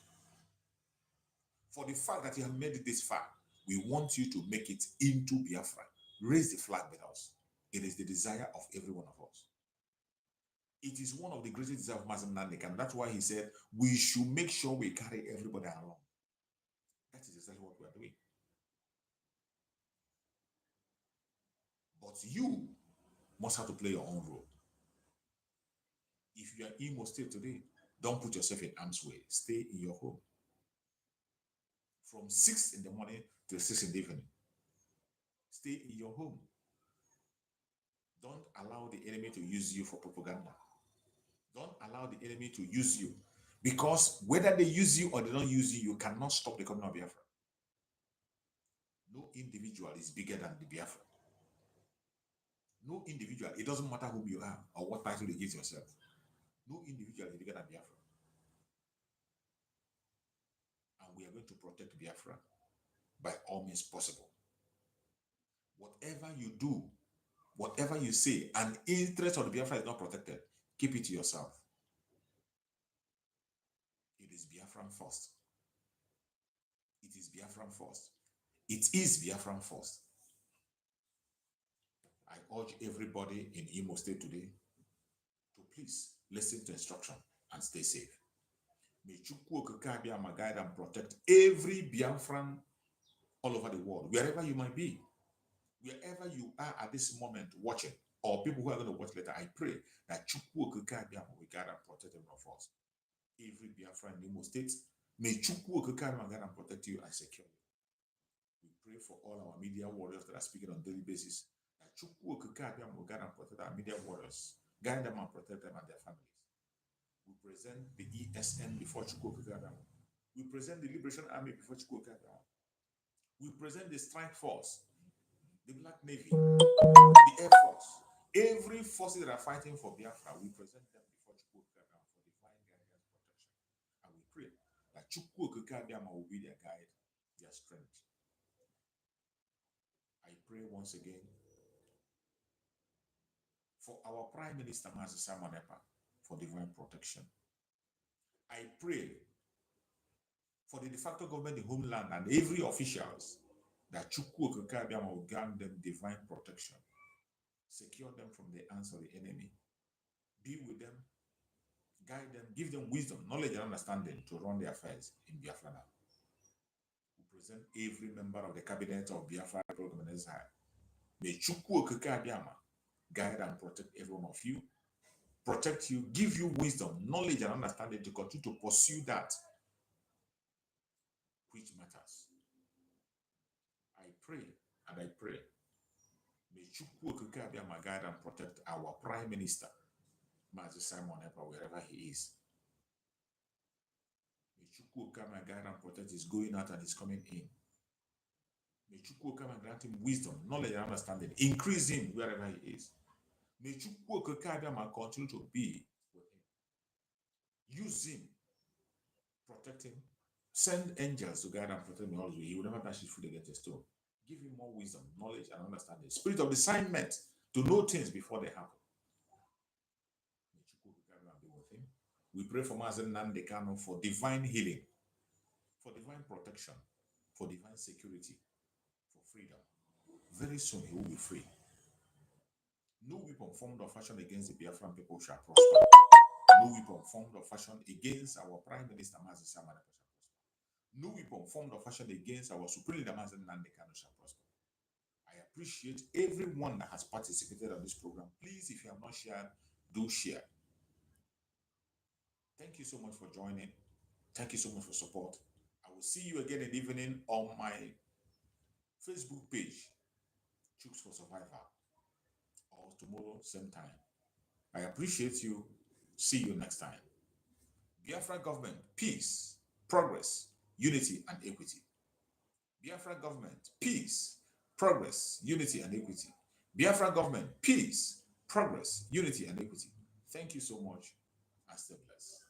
For the fact that you have made it this far, we want you to make it into Biafra. Raise the flag with us. It is the desire of every one of us. It is one of the greatest desires of Mazam Nandik, and that's why he said we should make sure we carry everybody along. That is exactly what we are doing. But you must have to play your own role. If you are in Imo State today, don't put yourself in harm's way. Stay in your home. From 6 in the morning to 6 in the evening. Stay in your home. Don't allow the enemy to use you for propaganda. Don't allow the enemy to use you. Because whether they use you or they don't use you, you cannot stop the coming of Biafra. No individual is bigger than the Biafra. No individual, it doesn't matter who you are or what title you give yourself. No individual is bigger than Biafra. And we are going to protect Biafra by all means possible. Whatever you do, whatever you say, and interest of the Biafra is not protected, keep it to yourself. It is Biafran first. It is Biafran first. It is Biafran first. I urge everybody in Imo State today to please listen to instruction and stay safe. May Chukwu Okike guide and protect every Biafran all over the world, wherever you might be. Wherever you are at this moment watching, or people who are going to watch later, I pray that Chukwu Okike will guide and protect every of us. Every Biafran in Imo State, may Chukwu Okike guide and protect you and secure you. We pray for all our media warriors that are speaking on a daily basis, that Chukwu Okike will guide and protect our media warriors, guide them and protect them and their families. We present the ESN before Chukwu Okike. We present the Liberation Army before Chukwu Okike. We present the Strike Force, the Black Navy, the Air Force, every forces that are fighting for Biafra, we present them before Chukwu Okike for divine guidance protection. And we pray that Chukwu Okike will be their guide, their strength. I pray once again for our Prime Minister, Mazi Simon Ekpa, for divine protection. I pray for the de facto government in homeland and every officials that Chukwu Okike will grant them divine protection, secure them from the hands of the enemy, be with them, guide them, give them wisdom, knowledge, and understanding to run their affairs in Biafra now. We present every member of the cabinet of Biafra program high. May Chukwu Okike guide and protect every one of you. protect you, give you wisdom, knowledge, and understanding to continue to pursue that which matters. I pray and I pray. May Chukwu Okike Abiyama guide and protect our Prime Minister, Mazi Simon Ekpa, wherever he is. May Chukwu Okike guide and protect his going out and his coming in. May Chukwu Okike grant him wisdom, knowledge, and understanding. Increase him wherever he is. May Chukwu Okike Abiyama continue to be with him. Use him. Protect him. Send angels to guide and protect him always. He will never dash his foot against a stone. Give him more wisdom, knowledge, and understanding. Spirit of discernment to know things before they happen. May Chukwu Okike be with him. We pray for Mazen Nandekano for divine healing, for divine protection, for divine security, for freedom. Very soon he will be free. No weapon formed or fashioned against the Biafran people shall prosper. No weapon formed or fashioned against our Prime Minister Mazi Simon Ekpa shall prosper. No weapon formed or fashioned against our Supreme Leader Mazen Nandekano shall prosper. I appreciate everyone that has participated on this program. Please, if you have not shared, do share. Thank you so much for joining. Thank you so much for support. I will see you again in the evening on my Facebook page, Chooks for Survivor, or tomorrow, same time. I appreciate you. See you next time. Biafra government, peace, progress, unity, and equity. Biafra government, peace, progress, unity, and equity. Biafra government, peace, progress, unity, and equity. Thank you so much, and stay blessed.